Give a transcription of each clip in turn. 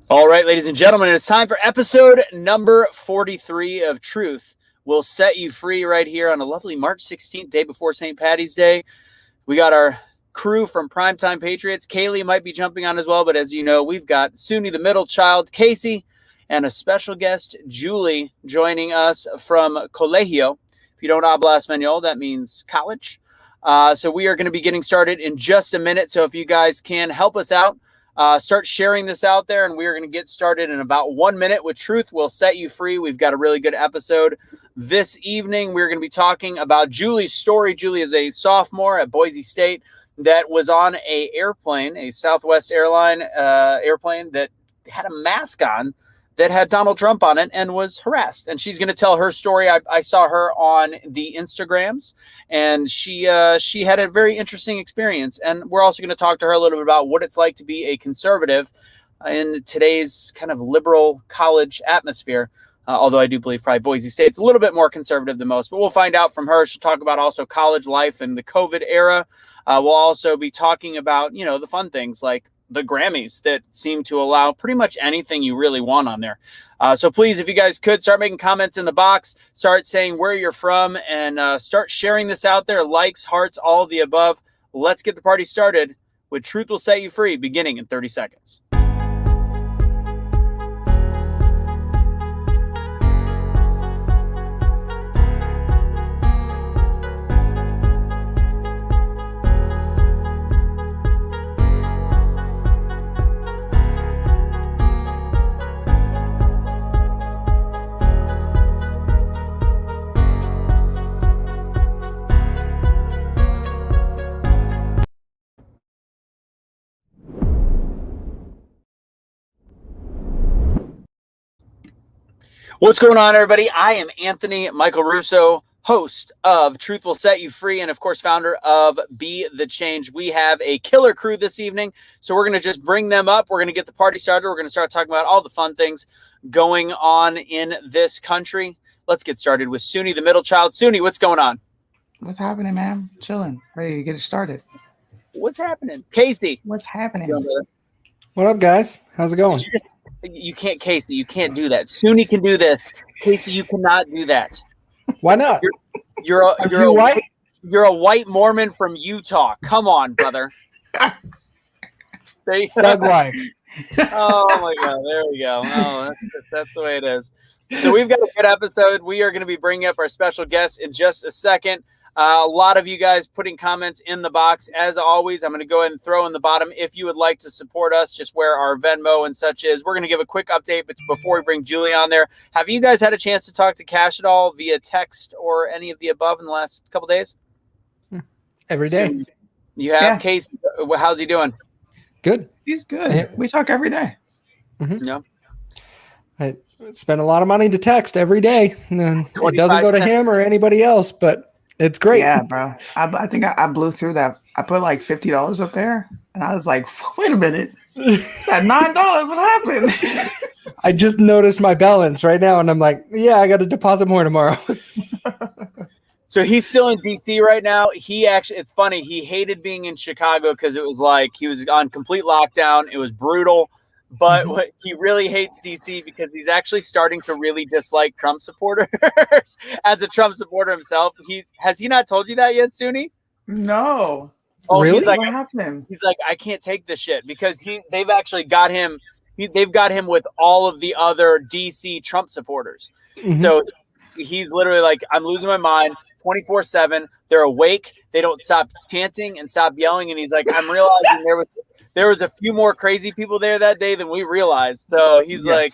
All right, ladies and gentlemen, it's time for episode number 43 of Truth Will Set You Free right here on a lovely March 16th, day before St. Patty's Day. We got our crew from Primetime Patriots. Kaylee might be jumping on as well, but as you know, we've got Suni, the middle child, Casey, and a special guest, Julie, joining us from Colegio. If you don't habla español, that means college. So we are going to be getting started in just a minute. So if you guys can help us out, start sharing this out there, and we are going to get started in about 1 minute with Truth Will Set You Free. We've got a really good episode this evening. We're going to be talking about Julie's story. Julie is a sophomore at Boise State that was on a airplane, a Southwest airline airplane that had a mask on that had Donald Trump on it and was harassed. And she's going to tell her story. I saw her on the Instagrams, and she had a very interesting experience. And we're also going to talk to her a little bit about what it's like to be a conservative in today's kind of liberal college atmosphere. Although I do believe probably Boise State's a little bit more conservative than most, but we'll find out from her. She'll talk about also college life and the COVID era. We'll also be talking about, the fun things like the Grammys that seem to allow pretty much anything you really want on there. So please, if you guys could start making comments in the box, start saying where you're from, and start sharing this out there. Likes, hearts, all of the above. Let's get the party started with Truth Will Set You Free, beginning in 30 seconds. What's going on, everybody? I am Anthony Michael Russo, host of Truth Will Set You Free, and of course, founder of BetheChange. We have a killer crew this evening, so we're going to just bring them up. We're going to get the party started. We're going to start talking about all the fun things going on in this country. Let's get started with Suni, the middle child. Suni, what's going on? What's happening, man? Chilling, ready to get it started. What's happening? Casey. What's happening? What up, guys? How's it going? You can't, Casey. You can't do that. Suni can do this. Casey, you cannot do that. Why not? You're a white Mormon from Utah. Come on, brother. Thug life. Oh my God! There we go. Oh, that's the way it is. So we've got a good episode. We are going to be bringing up our special guest in just a second. A lot of you guys putting comments in the box. As always, I'm going to go ahead and throw in the bottom if you would like to support us, just where our Venmo and such is. We're going to give a quick update before we bring Julie on there. Have you guys had a chance to talk to Cash at all via text or any of the above in the last couple days? Every day. So you have? Yeah. Casey, how's he doing? Good. He's good. We talk every day. Mm-hmm. Yeah. I spend a lot of money to text every day, and then it doesn't go to him or anybody else, but it's great. Yeah, bro. I think I blew through that. I put like $50 up there, and I was like, wait a minute. At $9, what happened? I just noticed my balance right now, and I'm like, yeah, I got to deposit more tomorrow. So he's still in DC right now. It's funny. He hated being in Chicago because it was like he was on complete lockdown. It was brutal. But what he really hates DC because he's actually starting to really dislike Trump supporters. As a Trump supporter himself, has he not told you that yet, Suni? No. Oh, really? He's like, what happened? He's like, I can't take this shit because they've actually got him. They've got him with all of the other DC Trump supporters. Mm-hmm. So he's literally like, I'm losing my mind 24/7. They're awake. They don't stop chanting and stop yelling. And he's like, I'm realizing there was a few more crazy people there that day than we realized. So he's like,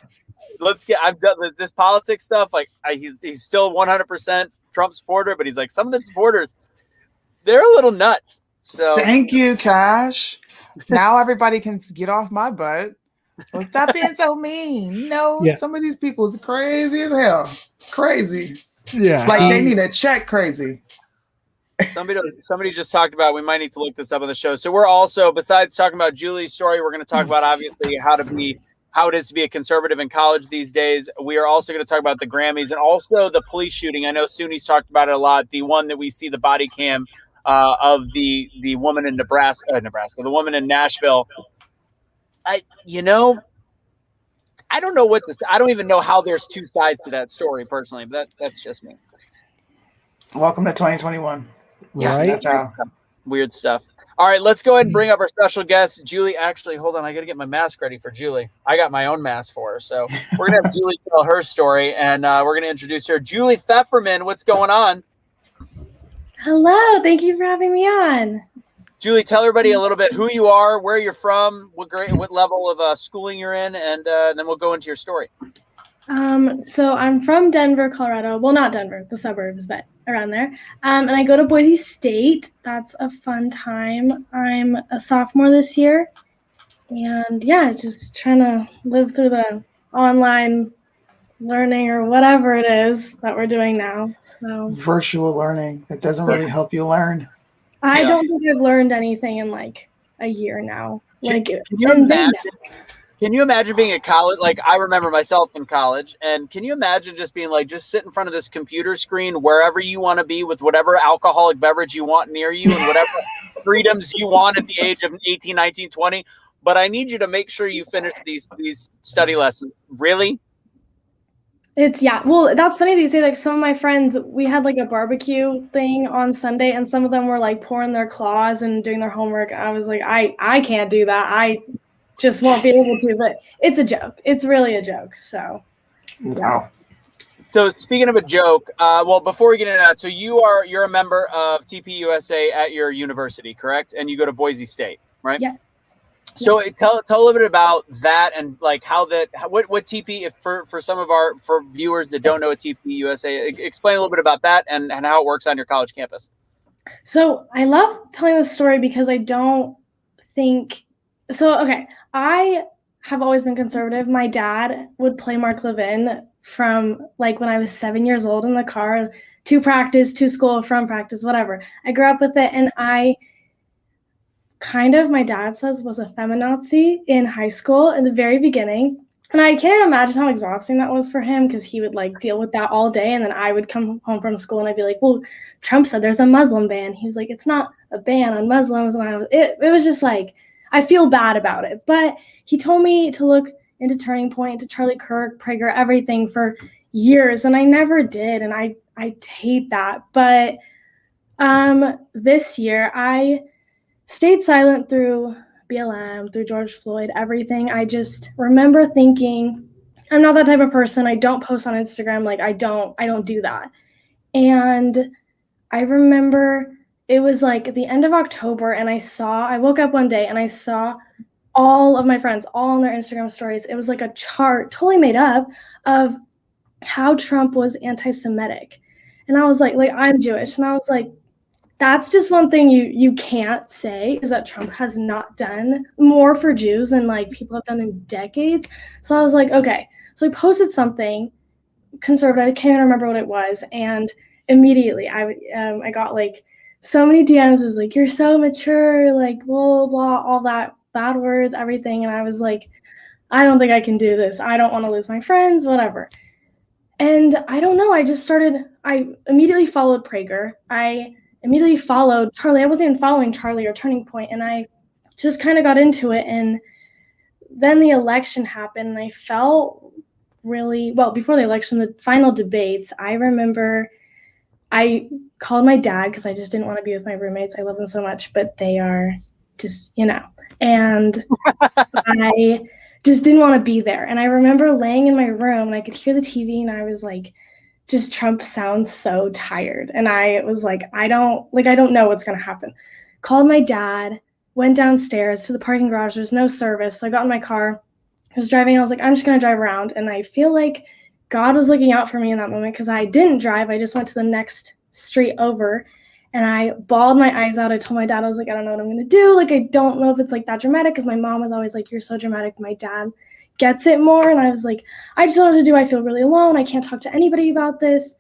I'm done with this politics stuff. Like he's still 100% Trump supporter, but he's like, some of the supporters, they're a little nuts. So thank you, Cash. Now everybody can get off my butt. Well, stop being so mean. No, Some of these people is crazy as hell. Crazy. Yeah. Like they need a check crazy. Somebody just talked about, we might need to look this up on the show. So we're also, besides talking about Julie's story, we're going to talk about obviously how it is to be a conservative in college these days. We are also going to talk about the Grammys and also the police shooting. I know Suni's talked about it a lot. The one that we see the body cam of the woman in Nebraska, the woman in Nashville. I don't know what to say. I don't even know how there's two sides to that story personally, but that's just me. Welcome to 2021. Yeah, right? That's how. Weird stuff. All right, let's go ahead and bring up our special guest, Julie. Actually, hold on. I got to get my mask ready for Julie. I got my own mask for her. So we're going to have Julie tell her story, and we're going to introduce her. Julie Pfefferman, what's going on? Hello. Thank you for having me on. Julie, tell everybody a little bit who you are, where you're from, what level of schooling you're in, and then we'll go into your story. So I'm from Denver, Colorado. Well, not Denver, the suburbs, but around there. And I go to Boise State. That's a fun time. I'm a sophomore this year. And yeah, just trying to live through the online learning or whatever it is that we're doing now. So virtual learning. That doesn't really help you learn. I don't think I've learned anything in like a year now. Can you imagine being at college? Like, I remember myself in college, and can you imagine just being like, just sit in front of this computer screen wherever you want to be with whatever alcoholic beverage you want near you and whatever freedoms you want at the age of 18, 19, 20. But I need you to make sure you finish these study lessons. Really? Well, that's funny that you say, like, some of my friends, we had like a barbecue thing on Sunday, and some of them were like pouring their claws and doing their homework. I was like, I can't do that. I just won't be able to, but it's a joke. It's really a joke. So wow. So speaking of a joke, well, before we get into that, so you're a member of TPUSA at your university, correct? And you go to Boise State, right? Yes. So tell a little bit about that and like what TP, if for some of for viewers that don't know what TPUSA, explain a little bit about that and how it works on your college campus. So I love telling this story because I don't think so. Okay, I have always been conservative. My dad would play Mark Levin from like when I was 7 years old in the car, to practice, to school, from practice, whatever. I grew up with it, and I kind of, my dad says, was a feminazi in high school in the very beginning. And I can't imagine how exhausting that was for him, because he would like deal with that all day. And then I would come home from school and I'd be like, well, Trump said there's a Muslim ban. He was like, it's not a ban on Muslims. And it was just like, I feel bad about it. But he told me to look into Turning Point, to Charlie Kirk, Prager, everything for years. And I never did. And I hate that. But this year I stayed silent through BLM, through George Floyd, everything. I just remember thinking, I'm not that type of person. I don't post on Instagram. Like, I don't do that. And I remember it was like at the end of October, and I woke up one day and I saw all of my friends, all on their Instagram stories. It was like a chart, totally made up, of how Trump was anti-Semitic. And I was like I'm Jewish. And I was like, that's just one thing you can't say, is that Trump has not done more for Jews than like people have done in decades. So I was like, okay. So I posted something conservative. I can't even remember what it was. And immediately I got like so many DMs. It was like, you're so mature, like blah, blah, all that bad words, everything. And I was like, I don't think I can do this. I don't want to lose my friends, whatever. And I don't know. I immediately followed Prager. I immediately followed Charlie. I wasn't even following Charlie or Turning Point, and I just kind of got into it. And then the election happened, and I felt really, well, before the election, the final debates, I remember I called my dad because I just didn't want to be with my roommates. I love them so much, but they are just, and I just didn't want to be there. And I remember laying in my room, and I could hear the TV, and I was like, just Trump sounds so tired. And I was like, I don't know what's going to happen. Called my dad, went downstairs to the parking garage. There's no service. So I got in my car. I was driving. I was like, I'm just going to drive around. And I feel like God was looking out for me in that moment, because I didn't drive. I just went to the next street over, and I bawled my eyes out. I told my dad, I was like, I don't know what I'm going to do. Like, I don't know if it's like that dramatic, because my mom was always like, you're so dramatic. My dad gets it more. And I was like, I just don't know what to do. I feel really alone. I can't talk to anybody about this.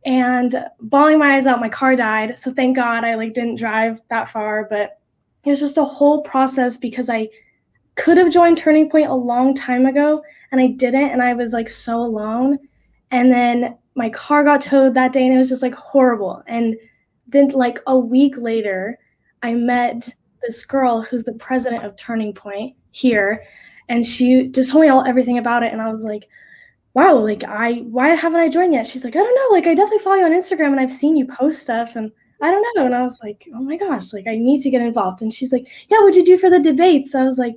And bawling my eyes out, my car died. So thank God I didn't drive that far. But it was just a whole process, because I could have joined Turning Point a long time ago, and I didn't. And I was so alone. And then my car got towed that day, and it was just horrible. And then a week later, I met this girl who's the president of Turning Point here. And she just told me everything about it. And I was like, wow, like why haven't I joined yet? She's like, I don't know. Like, I definitely follow you on Instagram and I've seen you post stuff and I don't know. And I was like, oh my gosh, like I need to get involved. And she's like, yeah, what'd you do for the debates? I was like,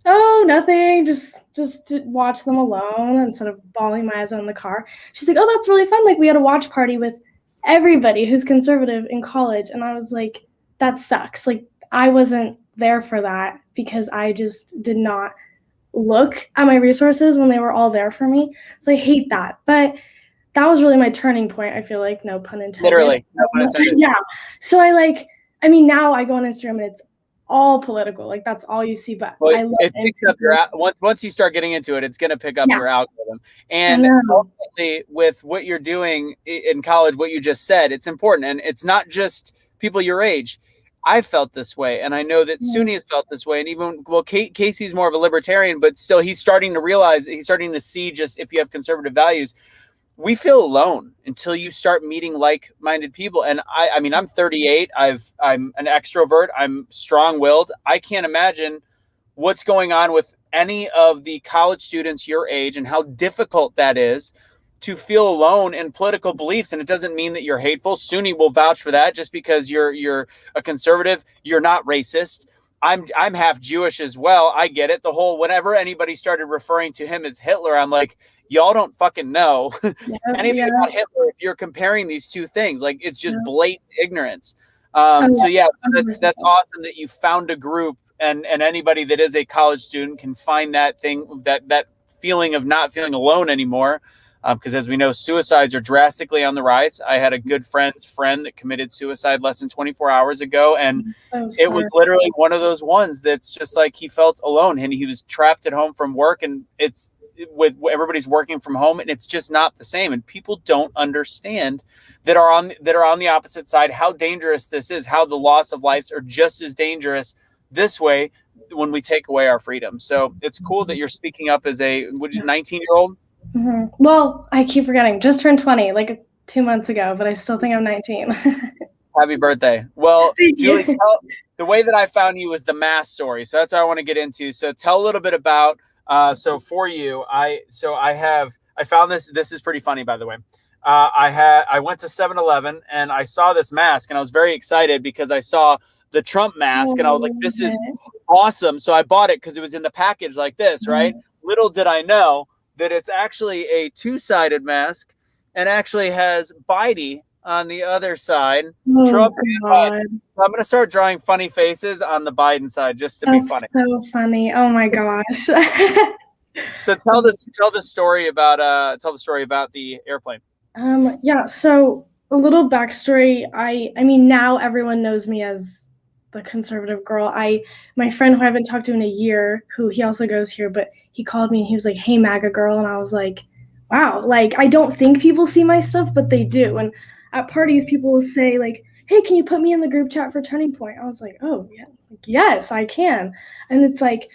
oh, nothing. Just to watch them alone instead of bawling my eyes out in the car. She's like, oh, that's really fun. Like we had a watch party with everybody who's conservative in college. And I was like, that sucks. Like I wasn't there for that because I just did not look at my resources when they were all there for me. So I hate that. But that was really my turning point. I feel like, no pun intended. Literally, no pun intended. Yeah. So now I go on Instagram and it's all political. Like that's all you see. But well, I love it picks up your once you start getting into it, it's going to pick up your algorithm. And ultimately, with what you're doing in college, what you just said, it's important, and it's not just people your age. I felt this way, and I know that Suni has felt this way, and even Casey's more of a libertarian, but still he's starting to see just if you have conservative values. We feel alone until you start meeting like-minded people. And I mean, I'm 38. I'm an extrovert. I'm strong-willed. I can't imagine what's going on with any of the college students your age and how difficult that is to feel alone in political beliefs. And it doesn't mean that you're hateful. Suni will vouch for that. Just because you're a conservative, you're not racist. I'm half Jewish as well. I get it. Whenever anybody started referring to him as Hitler, I'm like, y'all don't fucking know anything about Hitler if you're comparing these two things. Like it's just blatant ignorance. So that's awesome that you found a group, and anybody that is a college student can find that thing, that feeling of not feeling alone anymore. Because as we know, suicides are drastically on the rise. I had a good friend's friend that committed suicide less than 24 hours ago. And it was literally one of those ones that's just like he felt alone, and he was trapped at home from work, and it's with everybody's working from home, and it's just not the same. And people don't understand that are on the opposite side how dangerous this is, how the loss of lives are just as dangerous this way when we take away our freedom. So it's cool that you're speaking up as a 19-year-old. Mm-hmm. Well, I keep forgetting. Just turned 20 like 2 months ago, but I still think I'm 19. Happy birthday. Well, Julie, the way that I found you was the mask story. So that's what I want to get into. So tell a little bit about, so for you, I found this. This is pretty funny, by the way. I went to 7-Eleven and I saw this mask, and I was very excited because I saw the Trump mask, and I was like, this is awesome. So I bought it because it was in the package like this, right? Little did I know that it's actually a two-sided mask and actually has Biden on the other side. Trump and Biden. So I'm going to start drawing funny faces on the Biden side just to be funny. So funny. Oh my gosh. So tell the story about the airplane. Yeah, so a little backstory. I mean, now everyone knows me as the conservative girl. My friend who I haven't talked to in a year, who he also goes here, but he called me and he was like, hey, MAGA girl. And I was like, wow, like I don't think people see my stuff, but they do. And at parties, people will say like, hey, can you put me in the group chat for Turning Point? I was like, oh yeah, yes, I can. And it's like,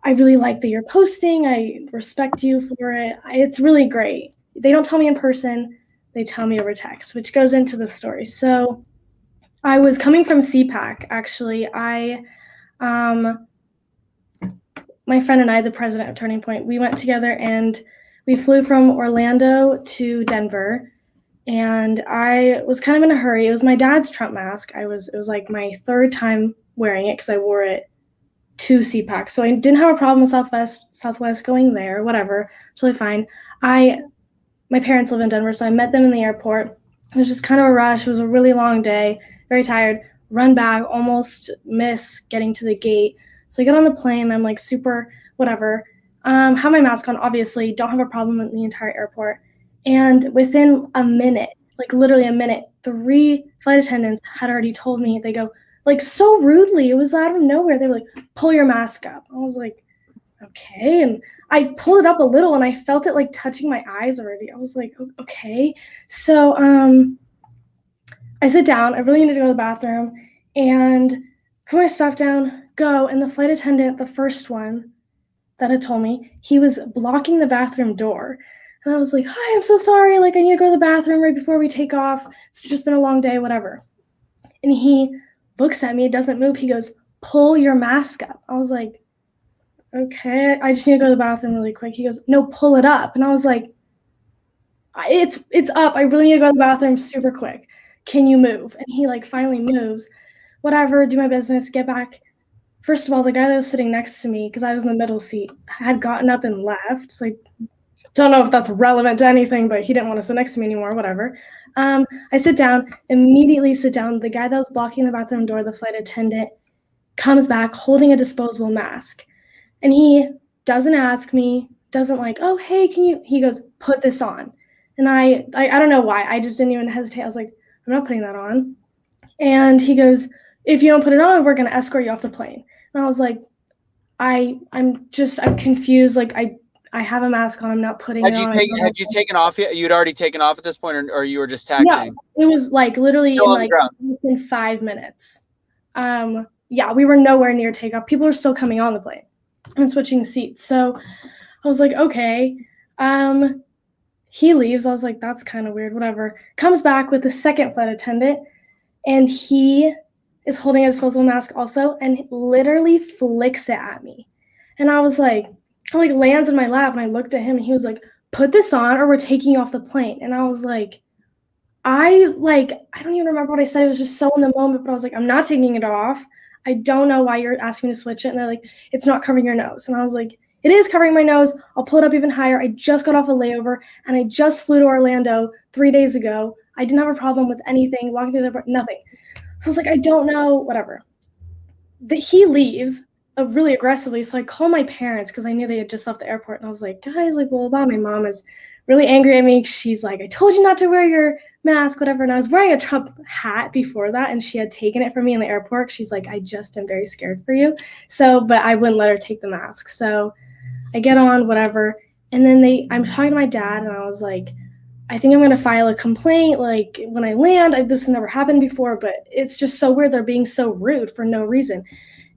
I really like that you're posting. I respect you for it. It's really great. They don't tell me in person. They tell me over text, which goes into the story. So I was coming from CPAC, actually. My friend and I, the president of Turning Point, we went together and we flew from Orlando to Denver. And I was kind of in a hurry. It was my dad's Trump mask. It was like my third time wearing it because I wore it to CPAC. So I didn't have a problem with Southwest going there, whatever, totally fine. My parents live in Denver, so I met them in the airport. It was just kind of a rush. It was a really long day, very tired, run back, almost miss getting to the gate. So I get on the plane, I'm like super whatever. Have my mask on, obviously, don't have a problem in the entire airport. And within a minute, like literally a minute, 3 flight attendants had already told me, they go, like so rudely, it was out of nowhere. They were like, pull your mask up. I was like, okay. And I pulled it up a little and I felt it like touching my eyes already. I was like, okay. So I sit down. I really need to go to the bathroom and put my stuff down, go. And the flight attendant, the first one that had told me, he was blocking the bathroom door. And I was like, hi, I'm so sorry. Like, I need to go to the bathroom right before we take off. It's just been a long day, whatever. And he looks at me, doesn't move. He goes, pull your mask up. I was like, okay, I just need to go to the bathroom really quick. He goes, no, pull it up. And I was like, it's up. I really need to go to the bathroom super quick. Can you move? And he like finally moves. Whatever, do my business, get back. First of all, the guy that was sitting next to me, because I was in the middle seat, had gotten up and left. So I don't know if that's relevant to anything, but he didn't want to sit next to me anymore, whatever. I sit down, immediately sit down. The guy that was blocking the bathroom door, the flight attendant, comes back holding a disposable mask. And he doesn't ask me, doesn't like, oh, hey, can you, he goes, put this on. And I don't know why, I just didn't even hesitate. I was like, I'm not putting that on. And he goes, if you don't put it on, we're going to escort you off the plane. And I was like, I'm confused. Like, I have a mask on. I'm not putting it on. Had you taken off yet? You'd already taken off at this point, or you were just taxiing? Yeah, it was like literally in 5 minutes. Yeah, we were nowhere near takeoff. People are still coming on the plane and switching seats. So I was like, okay. He leaves. I was like, that's kind of weird, whatever. Comes back with the second flight attendant, and he is holding a disposable mask also, and literally flicks it at me. And I was like, it like lands in my lap, and I looked at him, and he was like, put this on or we're taking you off the plane. And I was like, I don't even remember what I said. It was just so in the moment, but I was like, I'm not taking it off. I don't know why you're asking me to switch it. And they're like, it's not covering your nose. And I was like, it is covering my nose. I'll pull it up even higher. I just got off a layover, and I just flew to Orlando 3 days ago. I didn't have a problem with anything, walking through the airport, nothing. So I was like, I don't know, whatever. He leaves really aggressively, so I call my parents because I knew they had just left the airport, and I was like, guys, like, blah, blah, blah. My mom is really angry at me. She's like, I told you not to wear your mask, whatever. And I was wearing a Trump hat before that, and she had taken it from me in the airport. She's like, I just am very scared for you. So, but I wouldn't let her take the mask. So I get on, whatever. And then I'm talking to my dad, and I was like, I think I'm going to file a complaint. Like, when I land, this has never happened before, but it's just so weird. They're being so rude for no reason.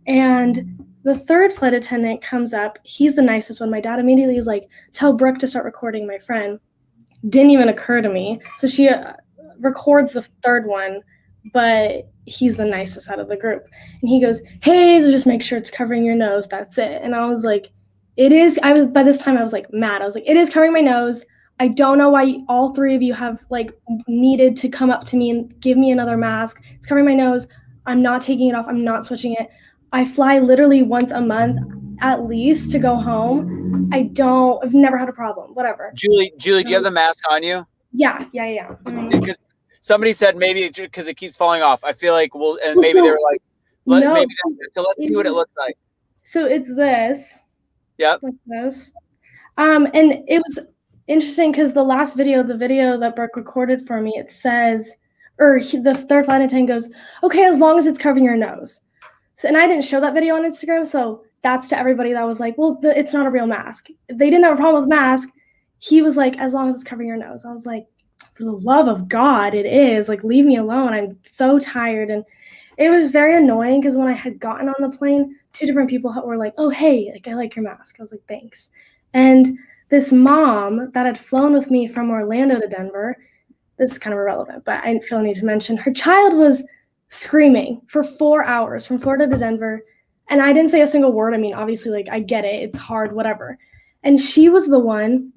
And the third flight attendant comes up. He's the nicest one. My dad immediately is like, tell Brooke to start recording my friend. Didn't even occur to me. So she records the third one, but he's the nicest out of the group. And he goes, hey, just make sure it's covering your nose. That's it. And I was like, it is. By this time I was like mad. I was like, it is covering my nose. I don't know why all three of you have like needed to come up to me and give me another mask. It's covering my nose. I'm not taking it off. I'm not switching it. I fly literally once a month at least to go home. I've never had a problem, whatever. Julie, do you have the mask on you? Yeah. Because somebody said maybe because it keeps falling off. I feel like maybe they were like, let's see what it looks like. So it's this. Yep. Like this. And it was interesting because the last video, the video that Brooke recorded for me, it says, the third flight attendant goes, okay, as long as it's covering your nose. So, and I didn't show that video on Instagram, so that's to everybody that was like, well, it's not a real mask. They didn't have a problem with mask. He was like, as long as it's covering your nose. I was like, for the love of God, it is. Like, leave me alone. I'm so tired. And it was very annoying because when I had gotten on the plane, 2 different people were like, oh, hey, like, I like your mask. I was like, thanks. And this mom that had flown with me from Orlando to Denver, this is kind of irrelevant, but I feel I need to mention, her child was screaming for 4 hours from Florida to Denver. And I didn't say a single word. I mean, obviously, like, I get it. It's hard, whatever. And she was the one,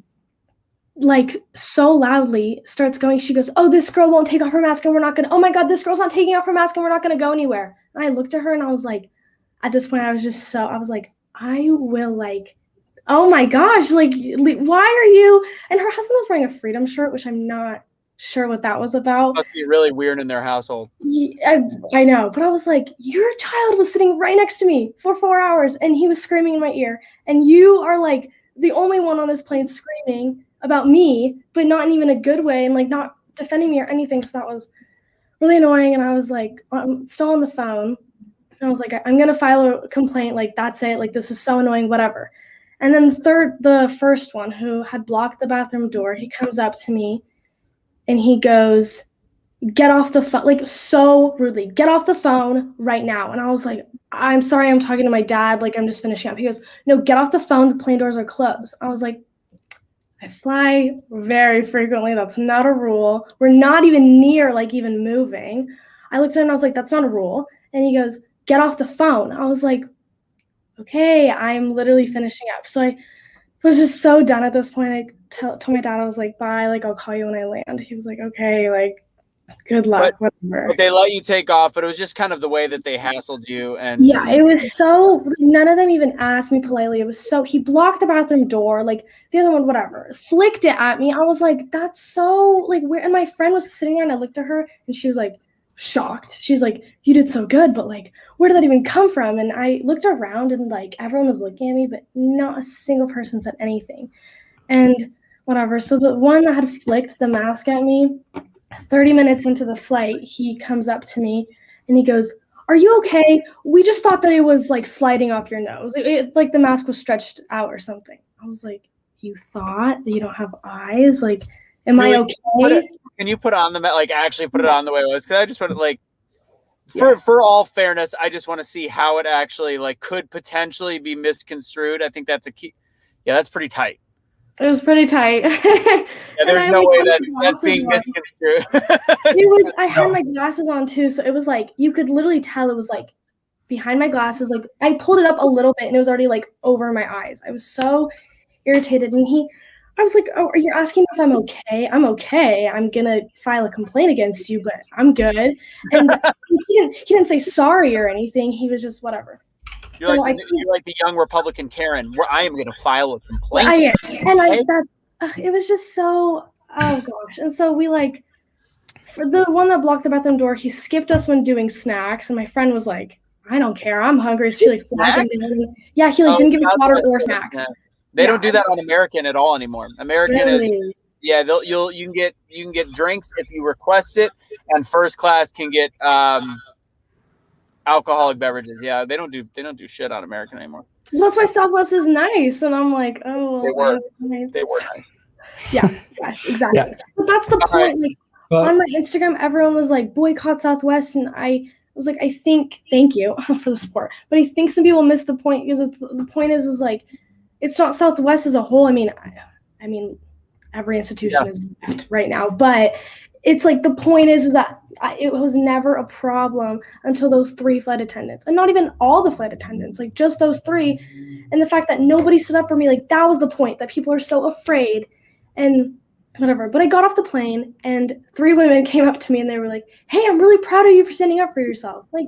like, so loudly starts going. She goes, oh, this girl won't take off her mask and we're not going to, oh my God, this girl's not taking off her mask and we're not going to go anywhere. And I looked at her and I was like, at this point, I was like, I will, like, oh my gosh, like, why are you? And her husband was wearing a Freedom shirt, which I'm not sure what that was about. Must be really weird in their household. I know, but I was like, your child was sitting right next to me for 4 hours and he was screaming in my ear, and you are like the only one on this plane screaming about me, but not in even a good way and like not defending me or anything. So that was really annoying. And I was like, I'm still on the phone. And I was like, I'm gonna file a complaint. Like, that's it. Like, this is so annoying, whatever. And then the first one who had blocked the bathroom door, he comes up to me and he goes, get off the phone, like, so rudely, get off the phone right now. And I was like, I'm sorry, I'm talking to my dad. Like, I'm just finishing up. He goes, no, get off the phone. The plane doors are closed. I was like, I fly very frequently. That's not a rule. We're not even near, like, even moving. I looked at him and I was like, that's not a rule. And he goes, get off the phone. I was like, okay, I'm literally finishing up. So I was just so done at this point. I told my dad, I was like, bye, like, I'll call you when I land. He was like, okay, like, good luck, whatever. But they let you take off, but it was just kind of the way that they hassled you. And yeah, it was so, none of them even asked me politely. It was so, he blocked the bathroom door, like the other one, whatever, flicked it at me. I was like, that's so, like, weird. And my friend was sitting there and I looked at her and she was like, shocked. She's like, you did so good, but like, where did that even come from? And I looked around and like, everyone was looking at me, but not a single person said anything. And whatever. So the one that had flicked the mask at me, 30 minutes into the flight, he comes up to me and he goes, are you okay? We just thought that it was like sliding off your nose. Like the mask was stretched out or something. I was like, you thought that you don't have eyes? Like, am I okay? Can you put on the, like, actually put it on the way it was? Because I just want to, like, for all fairness, I just want to see how it actually, like, could potentially be misconstrued. I think that's a key. Yeah, that's pretty tight. It was pretty tight. Yeah, there's no way that's being misconstrued. It was, I had my glasses on too, so it was like, you could literally tell it was like behind my glasses. Like I pulled it up a little bit and it was already like over my eyes. I was so irritated. And I was like, oh, are you asking if I'm okay? I'm okay. I'm gonna file a complaint against you, but I'm good. And he didn't say sorry or anything. He was just whatever. You're like the young Republican Karen, where I am going to file a complaint. It was just so, oh gosh. And so we like, for the one that blocked the bathroom door, he skipped us when doing snacks. And my friend was like, I don't care. I'm hungry. So she like, yeah, he like didn't give us water or snacks. They don't do that on American at all anymore. American is, yeah, you can get drinks if you request it, and first class can get alcoholic beverages. Yeah, they don't do shit on American anymore. Well, that's why Southwest is nice, and I'm like, oh, they were nice. Yeah, yes, exactly. Yeah. But that's the point. Like on my Instagram, everyone was like, boycott Southwest, and I was like, I think, thank you for the support, but I think some people miss the point because the point is like, it's not Southwest as a whole. I mean, every institution is left right now, but it's like the point is that it was never a problem until those 3 flight attendants, and not even all the flight attendants, like just those 3. And the fact that nobody stood up for me, like that was the point, that people are so afraid and whatever. But I got off the plane and 3 women came up to me and they were like, hey, I'm really proud of you for standing up for yourself. Like,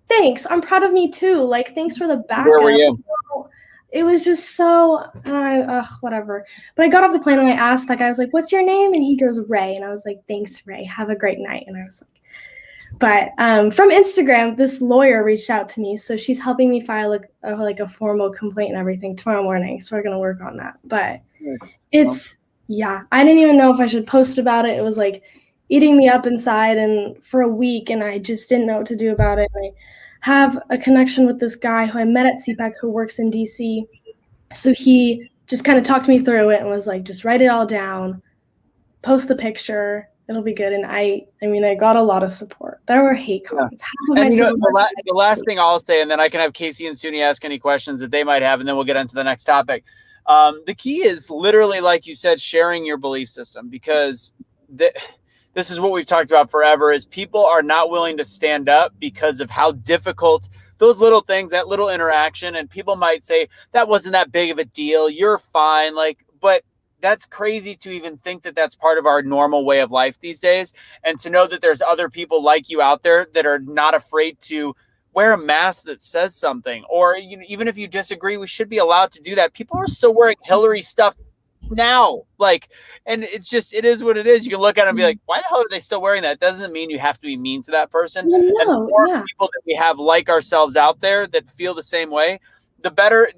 thanks. I'm proud of me too. Like, thanks for the backup. Where were you? It was just so, whatever. But I got off the plane and I asked that guy, I was like, what's your name? And he goes, Ray. And I was like, thanks, Ray. Have a great night. And I was like, but from Instagram, this lawyer reached out to me. So she's helping me file a formal complaint and everything tomorrow morning. So we're going to work on that. But I didn't even know if I should post about it. It was like eating me up inside and for a week. And I just didn't know what to do about it. And I have a connection with this guy who I met at CPAC who works in DC. So he just kind of talked me through it and was like, just write it all down, post the picture, it'll be good. And I got a lot of support. There were hate comments. And the last thing I'll say, and then I can have Casey and Suni ask any questions that they might have, and then we'll get into the next topic. The key is literally, like you said, sharing your belief system, because this is what we've talked about forever, is people are not willing to stand up because of how difficult those little things, that little interaction, and people might say that wasn't that big of a deal, you're fine, but that's crazy to even think that that's part of our normal way of life these days. And to know that there's other people like you out there that are not afraid to wear a mask that says something, or even if you disagree, we should be allowed to do that. People are still wearing Hillary stuff now, and it is what it is. You can look at it and be like, why the hell are they still wearing that? It doesn't mean you have to be mean to that person. No, and the more people that we have like ourselves out there that feel the same way, the better,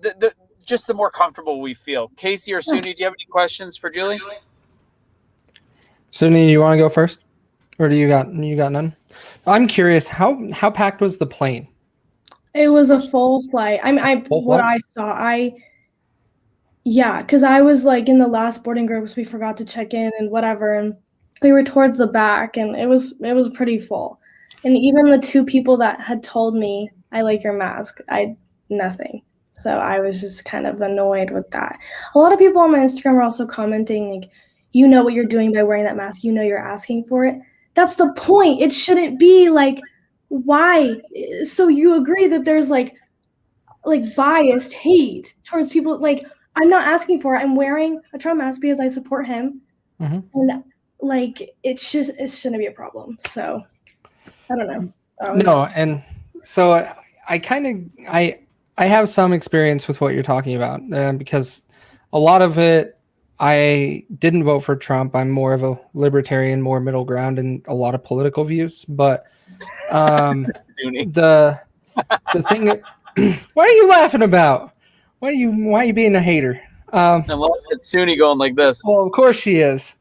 just the more comfortable we feel. Casey or Suni, do you have any questions for Julie? Suni, you want to go first, or do you got none? I'm curious, how packed was the plane? It was a full flight. I saw, because I was like in the last boarding groups, we forgot to check in and whatever, and we were towards the back, and it was pretty full. And even the 2 people that had told me, I like your mask, nothing. So I was just kind of annoyed with that. A lot of people on my Instagram are also commenting, like, you know what you're doing by wearing that mask, you know you're asking for it. That's the point. It shouldn't be like, why? So you agree that there's like like biased hate towards people. Like, I'm not asking for it. I'm wearing a Trump mask because I support him. And like, it shouldn't be a problem. So I don't know. No, and so I have some experience with what you're talking about because a lot of it, I didn't vote for Trump. I'm more of a libertarian, more middle ground in a lot of political views. But the thing, what are you laughing about? Why are you being a hater? I'm laughing at Suni going like this. Well, of course she is.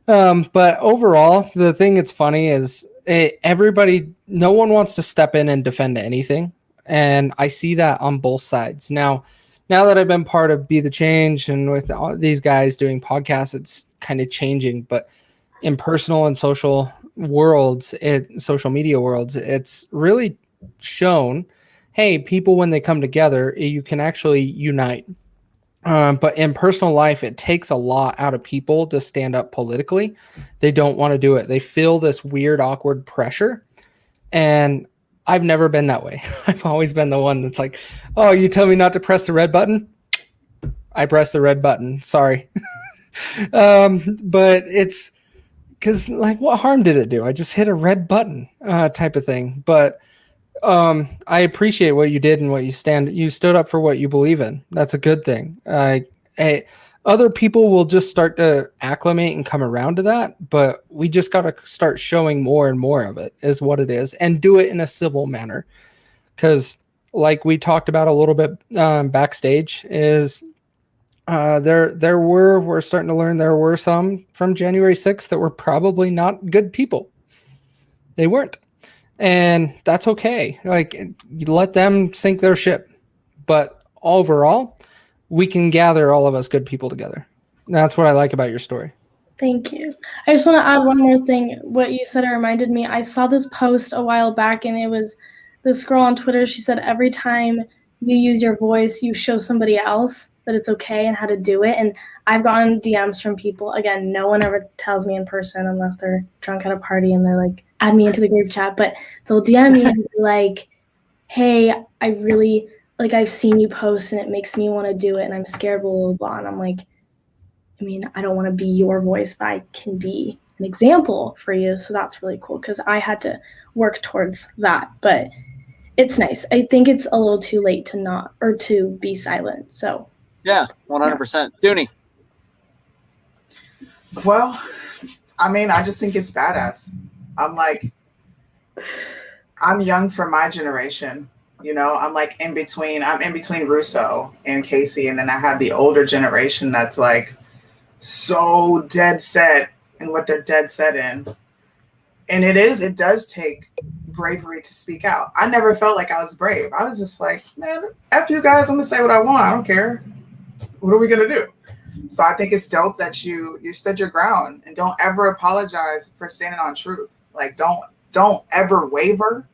But overall, the thing that's funny is no one wants to step in and defend anything. And I see that on both sides. Now that I've been part of BetheChange and with all these guys doing podcasts, it's kind of changing. But in personal and social worlds, social media worlds, it's really shown, hey, people, when they come together, you can actually unite. But in personal life, it takes a lot out of people to stand up politically. They don't want to do it. They feel this weird, awkward pressure. And I've never been that way. I've always been the one that's like, oh, you tell me not to press the red button? I press the red button. Sorry. But it's because, like, what harm did it do? I just hit a red button type of thing. But I appreciate what you did and what you stood up for what you believe in. That's a good thing. Other people will just start to acclimate and come around to that, but we just got to start showing more and more of it is what it is, and do it in a civil manner. Because like we talked about a little bit backstage is we're starting to learn there were some from January 6th that were probably not good people. They weren't. And that's okay. Like, you let them sink their ship. But overall, we can gather all of us good people together. And that's what I like about your story. Thank you. I just want to add one more thing. What you said, it reminded me. I saw this post a while back, and it was this girl on Twitter. She said, every time you use your voice, you show somebody else that it's okay and how to do it. And I've gotten DMs from people. Again, no one ever tells me in person unless they're drunk at a party and they're like, add me into the group chat. But they'll DM me and be like, hey, I really, like, I've seen you post and it makes me want to do it. And I'm scared, blah, blah, blah. And I'm like, I mean, I don't want to be your voice, but I can be an example for you. So that's really cool because I had to work towards that. But it's nice. I think it's a little too late to be silent. So yeah, 100%. Suni. Well, I mean, I just think it's badass. I'm young for my generation, you know. I'm in between Russo and Casey, and then I have the older generation that's like so dead set in what they're dead set in. And it does take bravery to speak out. I never felt like I was brave. I was just like, man, F you guys, I'm gonna say what I want. I don't care. What are we gonna do? So I think it's dope that you stood your ground and don't ever apologize for standing on truth. Like, don't ever waver,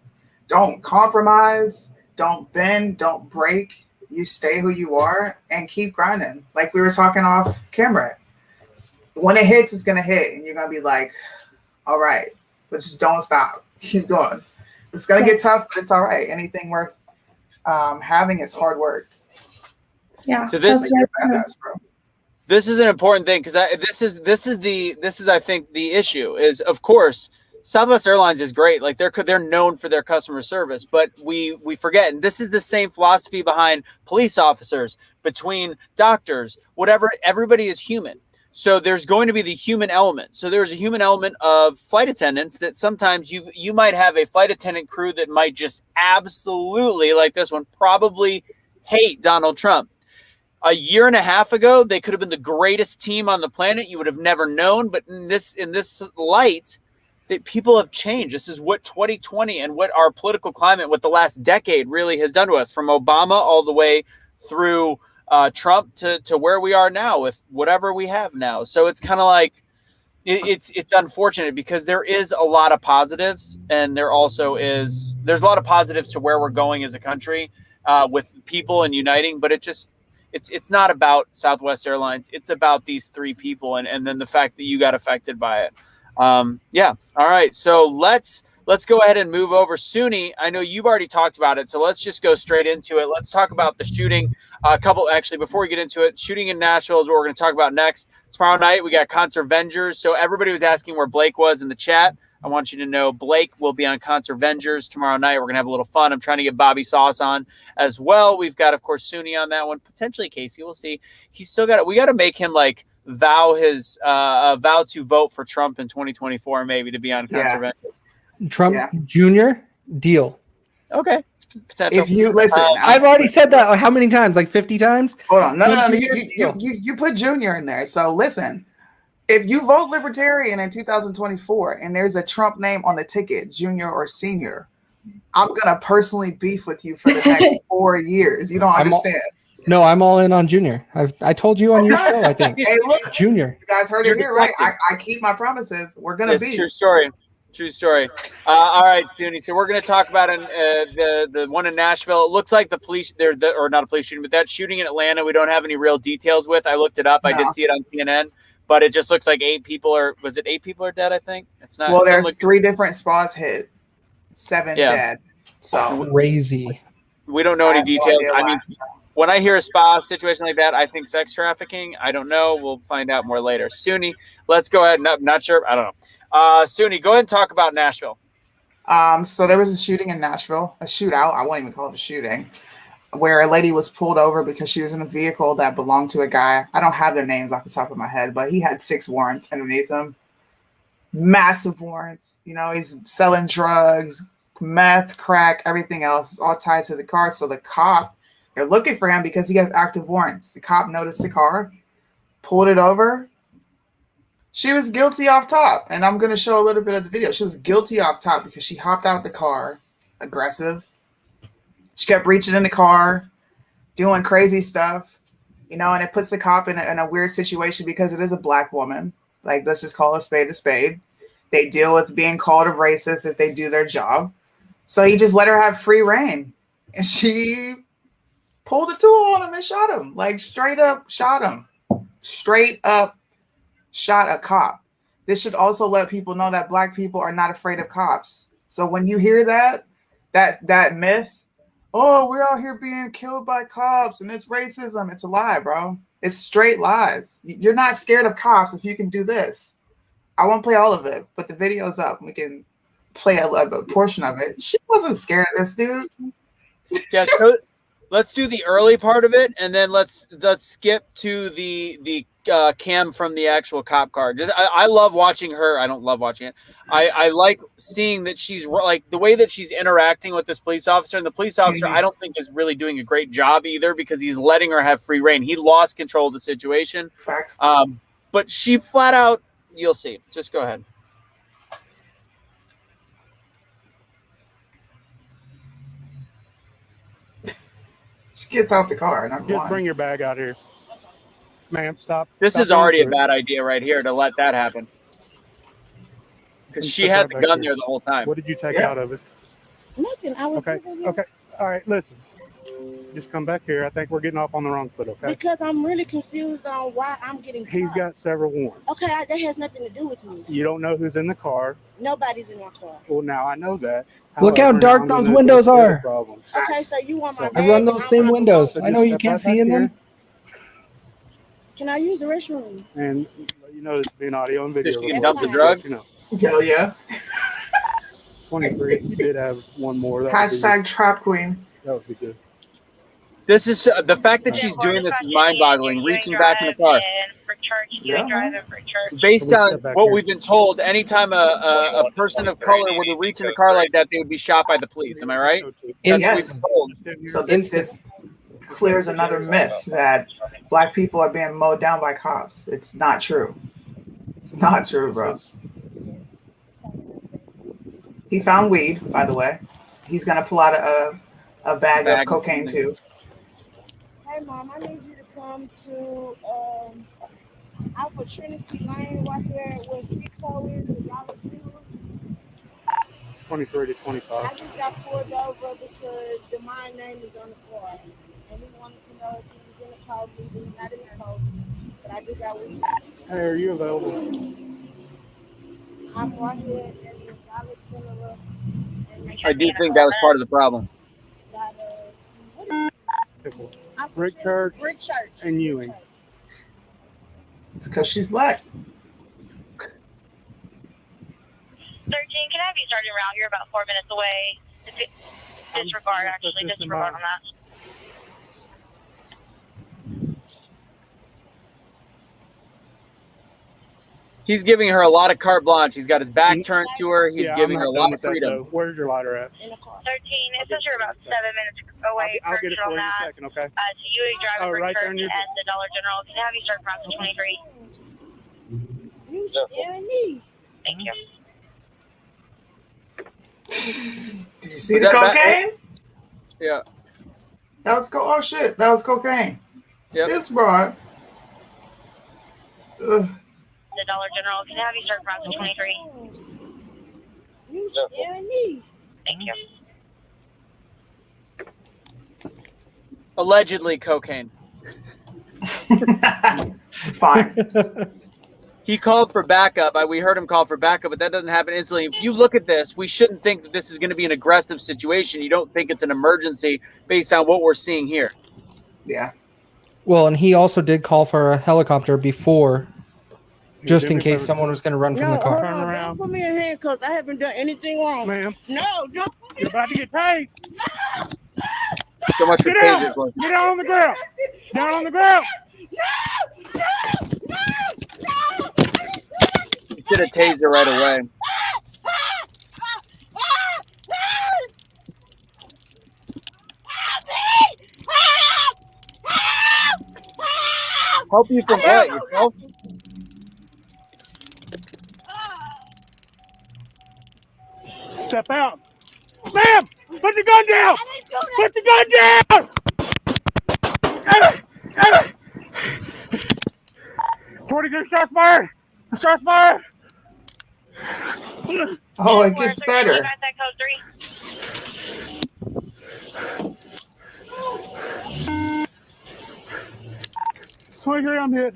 don't compromise, don't bend, don't break. You stay who you are and keep grinding. Like we were talking off camera. When it hits, it's gonna hit, and you're gonna be like, all right, but just don't stop. Keep going. It's gonna get tough, but it's all right. Anything worth having is hard work. Yeah. So this is badass, bro. This is an important thing because this is I think the issue is, of course, Southwest Airlines is great. Like they're known for their customer service, but we forget, and this is the same philosophy behind police officers, between doctors, whatever. Everybody is human. So there's going to be the human element. So there's a human element of flight attendants that sometimes you might have a flight attendant crew that might just absolutely, like this one, probably hate Donald Trump. A year and a half ago, they could have been the greatest team on the planet. You would have never known. But in this light, that people have changed. This is what 2020 and what our political climate, what the last decade really has done to us, from Obama all the way through Trump to where we are now with whatever we have now. So it's kind of like it's unfortunate because there is a lot of positives, and there's a lot of positives to where we're going as a country with people and uniting. But it's not about Southwest Airlines. It's about these three people and then the fact that you got affected by it. Yeah. All right. So let's let's go ahead and move over. Suni, I know you've already talked about it, so let's just go straight into it. Let's talk about the shooting. Before we get into it, shooting in Nashville is what we're going to talk about next. Tomorrow night, we got Concert Vengers. So everybody was asking where Blake was in the chat. I want you to know Blake will be on Concert Vengers tomorrow night. We're going to have a little fun. I'm trying to get Bobby Sauce on as well. We've got, of course, Suni on that one. Potentially Casey. We'll see. He's still got it. We got to make him like vow to vote for Trump in 2024, maybe, to be on Concert Vengers. Trump Jr. deal. Okay. Potential. If you listen, I've already said that how many times? Like 50 times? Hold on. No. You put Junior in there. So listen, if you vote Libertarian in 2024 and there's a Trump name on the ticket, Junior or Senior, I'm gonna personally beef with you for the next 4 years. You don't understand. No, I'm all in on Junior. I told you on your show, I think. Hey, look, Junior. You guys heard it here, right? I keep my promises. We're gonna be. True story. True story. All right, Suni. So we're going to talk about the one in Nashville. It looks like the police, or not a police shooting, but that shooting in Atlanta, we don't have any real details with. I looked it up. I did see it on CNN, but it just looks like 8 people are dead, I think? It's not. Well, there's 3 different spots hit, 7 dead. So crazy. We don't know any details. I mean, when I hear a spa situation like that, I think sex trafficking. I don't know. We'll find out more later. Suni, let's go ahead. Not sure. I don't know. Suni, go ahead and talk about Nashville. So there was a shooting in Nashville, a shootout. I won't even call it a shooting, where a lady was pulled over because she was in a vehicle that belonged to a guy. I don't have their names off the top of my head, but he had 6 warrants underneath him. Massive warrants. You know, he's selling drugs, meth, crack, everything else, all tied to the car. So the cop, they're looking for him because he has active warrants. The cop noticed the car, pulled it over. She was guilty off top, and I'm going to show a little bit of the video. She was guilty off top because she hopped out of the car, aggressive. She kept reaching in the car, doing crazy stuff, you know, and it puts the cop in a weird situation because it is a black woman. Like, let's just call a spade a spade. They deal with being called a racist if they do their job. So he just let her have free reign, and she pulled a tool on him and shot him, like straight up shot him, straight up. Shot a cop. This should also let people know that black people are not afraid of cops. So when you hear that myth, oh, we're out here being killed by cops and it's racism, it's a lie, bro. It's straight lies. You're not scared of cops if you can do this. I won't play all of it, but the video's up. We can play a portion of it. She wasn't scared of this dude. Yeah, so let's do the early part of it, and then let's skip to the cam from the actual cop car. Just I love watching her. I don't love watching it. I like seeing that she's like the way that she's interacting with this police officer, and the police officer I don't think is really doing a great job either because he's letting her have free reign. He lost control of the situation. Facts. But she flat out, you'll see. Just go ahead. She gets out the car. Just bring your bag out here. Ma'am, stop. This Stop is already a doing it. bad idea right here to let that happen. Because she had the gun there the whole time. What did you take out of it? Nothing. I was Okay. All right, listen. Just come back here. I think we're getting off on the wrong foot, okay? Because I'm really confused on why I'm getting stopped. He's got several warrants. Okay, that has nothing to do with me. You don't know who's in the car. Nobody's in my car. Well, now I know that. Look how However, dark I'm those gonna windows address the other are. problems. Okay, so you want my So- bag? I run and those I'm same not- windows. So I know just you step can't right see back in them. Can I use the restroom? And you know it's being audio and video. Just you can That's dump the fine. drug. You know, Hell yeah. 23. You did have one more. Hashtag trap queen. That would be good. This is the fact that she's doing this is mind-boggling. Reaching back in the car, based on what we've been told. Anytime a person of color were to reach in the car like that, they would be shot by the police. Am I right? That's what Yes. we've been told. So this clears another myth that black people are being mowed down by cops. It's not true. It's not true, bro. He found weed, by the way. He's gonna pull out a bag of cocaine too. Hey, Mom, I need you to come to Alpha Trinity Lane right there where Seco is. The Dollar General. 23 to I 25. just got pulled over because the my name is on the car. And he wanted to know if he was in the car. He's not in the car. But I just got weed. Hey, are you available? I'm right here in the Dollar General I do think that was part of the problem. Got what is Brick Church Brick Church and Ewing. It's because she's black. 13, can I have you starting around? You're about 4 minutes away. Disregard, actually. Disregard on that. He's giving her a lot of carte blanche. He's got his back turned to her. He's giving her a lot of freedom. Where's your lighter at? in the car? 13, it says you're about 7 minutes away. I'll get it for you in a that. second, okay? So Ewing driving Brick right there Church in your- and the Dollar General. Can I have you start around the 23? You scaring me. Thank you. Did you see Was the that cocaine? Yeah. That was oh shit. That was cocaine. Yep. This broad. Ugh. The Dollar General. Can I have you start around the 23? You scaring me. Thank you. Allegedly cocaine. Fine. He called for backup. We heard him call for backup, but that doesn't happen instantly. If you look at this, we shouldn't think that this is going to be an aggressive situation. You don't think it's an emergency based on what we're seeing here. Yeah. Well, and he also did call for a helicopter before, just in case someone was going to run from the No, car. hold on. Don't put me in handcuffs. I haven't done anything wrong. Ma'am, No, don't put me you're about to get paid. So much for Get down. pages. Was. Get down on the ground. Down on the ground. You should have tased her right away. Help you from what? Yourself? Step out. Ma'am, put the gun down. Put the gun down. 22 shots fired. Shots fired. Oh, it gets better. You got that code 3? 23, I'm hit.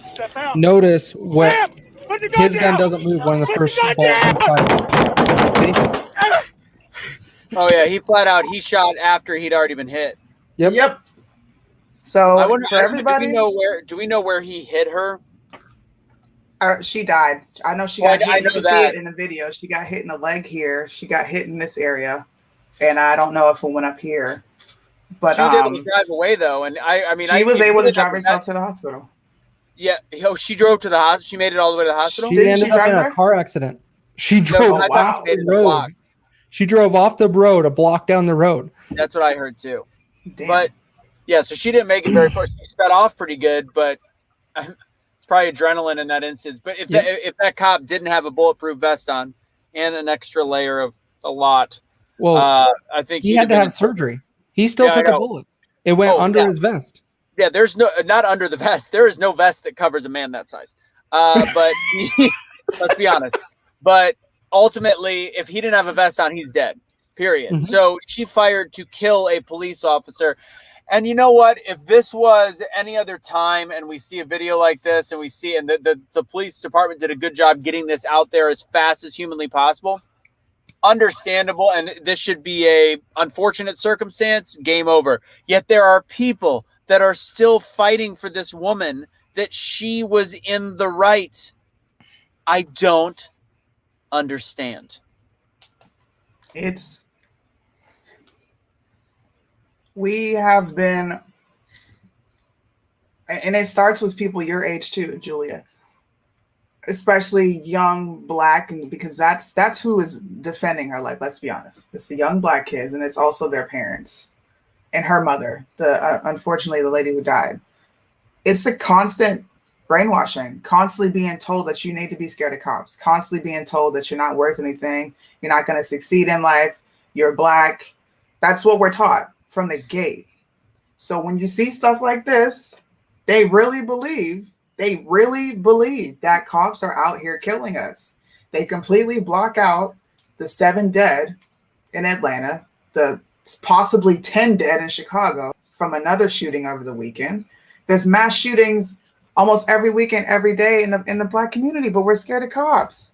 Step out. Notice what Ma'am, put the gun his down. gun doesn't move when the Put first the ball gun is fired. See? Oh yeah, he flat out he shot after he'd already been hit. Yep. So I wonder. for everybody, Do we know where he hit her? she died. I know she Well, got I hit. know You can that. see it in the video. She got hit in the leg here. She got hit in this area, and I don't know if it went up here. But She was able to drive away though, and I mean, she was able to drive have herself that- to the hospital. Yeah, she drove to the hospital. She made it all the way to the hospital. She Didn't ended she up drive in a there? car accident. She No, drove I wow. thought she made it the a road. block. She drove off the road a block down the road. That's what I heard too. Damn. But yeah, so she didn't make it very far. She sped off pretty good, but it's probably adrenaline in that instance. But if if that cop didn't have a bulletproof vest on and an extra layer of a lot, Well, I think he he'd had to been have in- surgery. He still Yeah, I took a know. bullet. It went Oh, under yeah. his vest. Yeah, there's not under the vest. There is no vest that covers a man that size. But let's be honest. But ultimately, if he didn't have a vest on, he's dead. Period. Mhm. So she fired to kill a police officer. And you know what? If this was any other time and we see a video like this and we see, and the police department did a good job getting this out there as fast as humanly possible, understandable. And this should be a unfortunate circumstance, game over. Yet there are people that are still fighting for this woman that she was in the right. I don't understand. We have been, and it starts with people your age too, Julia, especially young Black, and because that's who is defending her life. Let's be honest, it's the young Black kids, and it's also their parents and her mother, unfortunately the lady who died. It's the constant brainwashing, constantly being told that you need to be scared of cops, constantly being told that you're not worth anything, you're not going to succeed in life, you're Black. That's what we're taught from the gate. So when you see stuff like this, they really believe that cops are out here killing us. They completely block out the 7 dead in Atlanta, the possibly 10 dead in Chicago from another shooting over the weekend. There's mass shootings almost every weekend, every day in the Black community, but we're scared of cops.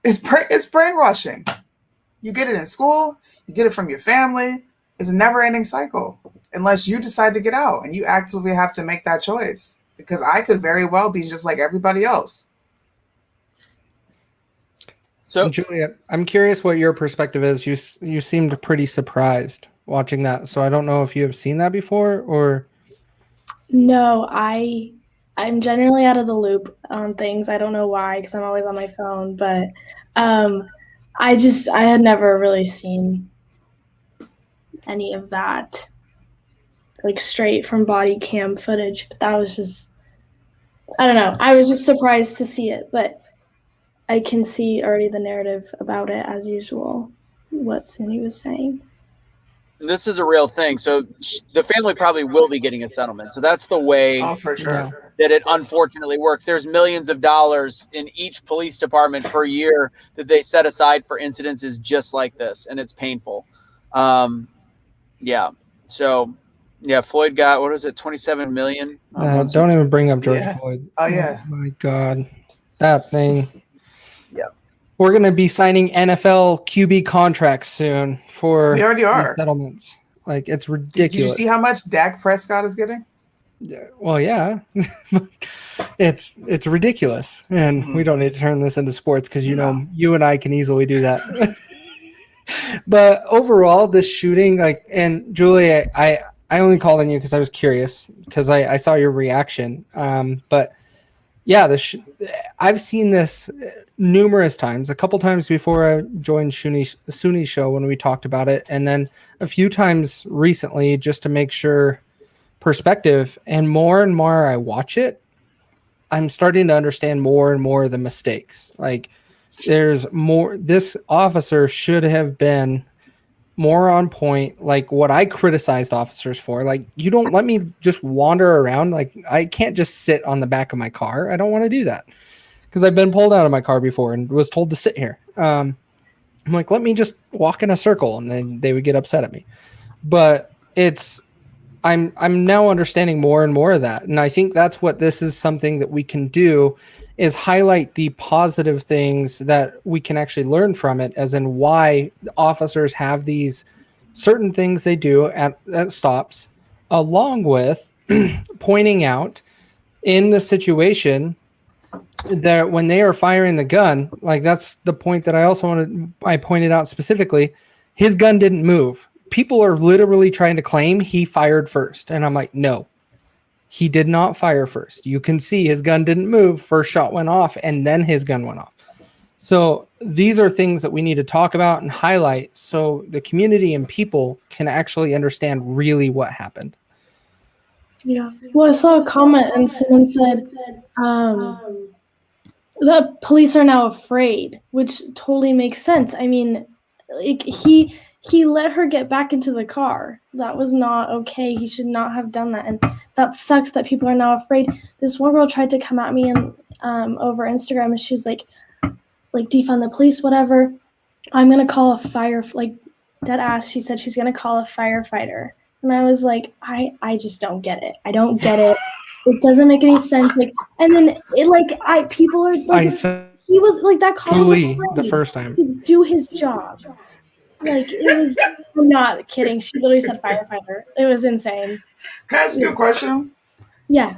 It's brainwashing. You get it in school, you get it from your family. It's a never-ending cycle unless you decide to get out, and you actively have to make that choice, because I could very well be just like everybody else. So, Julia, I'm curious what your perspective is. You seemed pretty surprised watching that, so I don't know if you have seen that before or. No, I'm generally out of the loop on things. I don't know why, because I'm always on my phone. But I had never really seen any of that, like straight from body cam footage. But that was just, I don't know. I was just surprised to see it, but I can see already the narrative about it as usual, what Cindy was saying. This is a real thing. So the family probably will be getting a settlement. So that's the way for sure. that it unfortunately works. There's millions of dollars in each police department per year that they set aside for incidences just like this, and it's painful. Yeah. So, yeah, Floyd got, what was it, 27 million? Don't even bring up George Floyd. Oh, yeah. Oh, my God. That thing. Yeah. We're going to be signing NFL QB contracts soon for we already are. Settlements. Like, it's ridiculous. Did you see how much Dak Prescott is getting? Yeah, well, yeah. it's ridiculous. And we don't need to turn this into sports because, you know, you and I can easily do that. But overall, this shooting, like, and Julie, I only called on you because I was curious because I saw your reaction. But yeah, I've seen this numerous times, a couple times before I joined Suni's show when we talked about it, and then a few times recently just to make sure perspective. And more I watch it, I'm starting to understand more and more of the mistakes. Like, there's more. This officer should have been more on point, like what I criticized officers for. Like, you don't let me just wander around. Like, I can't just sit on the back of my car. I don't want to do that because I've been pulled out of my car before and was told to sit here. I'm like, let me just walk in a circle, and then they would get upset at me. But I'm now understanding more and more of that. And I think that's what this is, something that we can do, is highlight the positive things that we can actually learn from it, as in why officers have these certain things they do at stops, along with pointing out in the situation that when they are firing the gun, like, that's the point that I pointed out specifically, his gun didn't move. People are literally trying to claim he fired first. And I'm like, no, he did not fire first. You can see his gun didn't move. First shot went off, and then his gun went off. So these are things that we need to talk about and highlight so the community and people can actually understand really what happened. Yeah. Well, I saw a comment and someone said, the police are now afraid, which totally makes sense. I mean, like, he let her get back into the car. That was not okay. He should not have done that. And that sucks that people are now afraid. This one girl tried to come at me and over Instagram, and she was like defund the police, whatever. I'm going to call dead ass. She said she's going to call a firefighter. And I was like, I just don't get it. I don't get it. It doesn't make any sense. Like, and then people are like, he was like, that call Julie, the first time to do his job. Like, it was, I'm not kidding. She literally said firefighter. It was insane. Can I ask you a question? Yeah.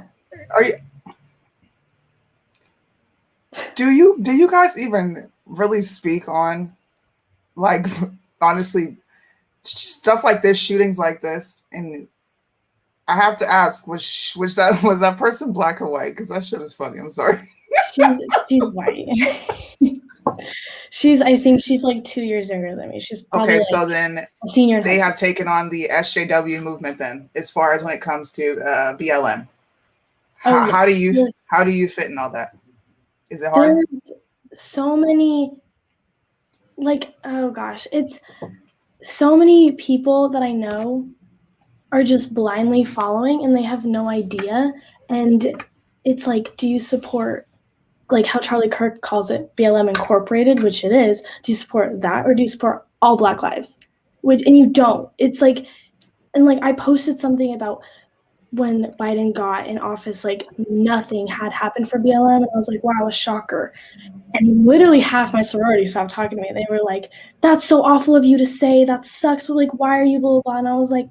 Do you guys even really speak on, like, honestly, stuff like this, shootings like this? And I have to ask, was that person black or white? Because that shit is funny. I'm sorry. She's white. I think she's like 2 years younger than me. She's probably okay. So then senior. They have taken on the SJW movement then, as far as when it comes to BLM. How do you fit in all that? Is it hard? There's so many, like, oh gosh, it's so many people that I know are just blindly following, and they have no idea. And it's like, do you support, like how Charlie Kirk calls it, BLM Incorporated, which it is? Do you support that, or do you support all Black lives? and you don't. It's like, and like I posted something about when Biden got in office, like nothing had happened for BLM, and I was like, wow, a shocker. And literally half my sorority stopped talking to me. They were like, that's so awful of you to say, that sucks, but like, why are you blah, blah, blah? And I was like,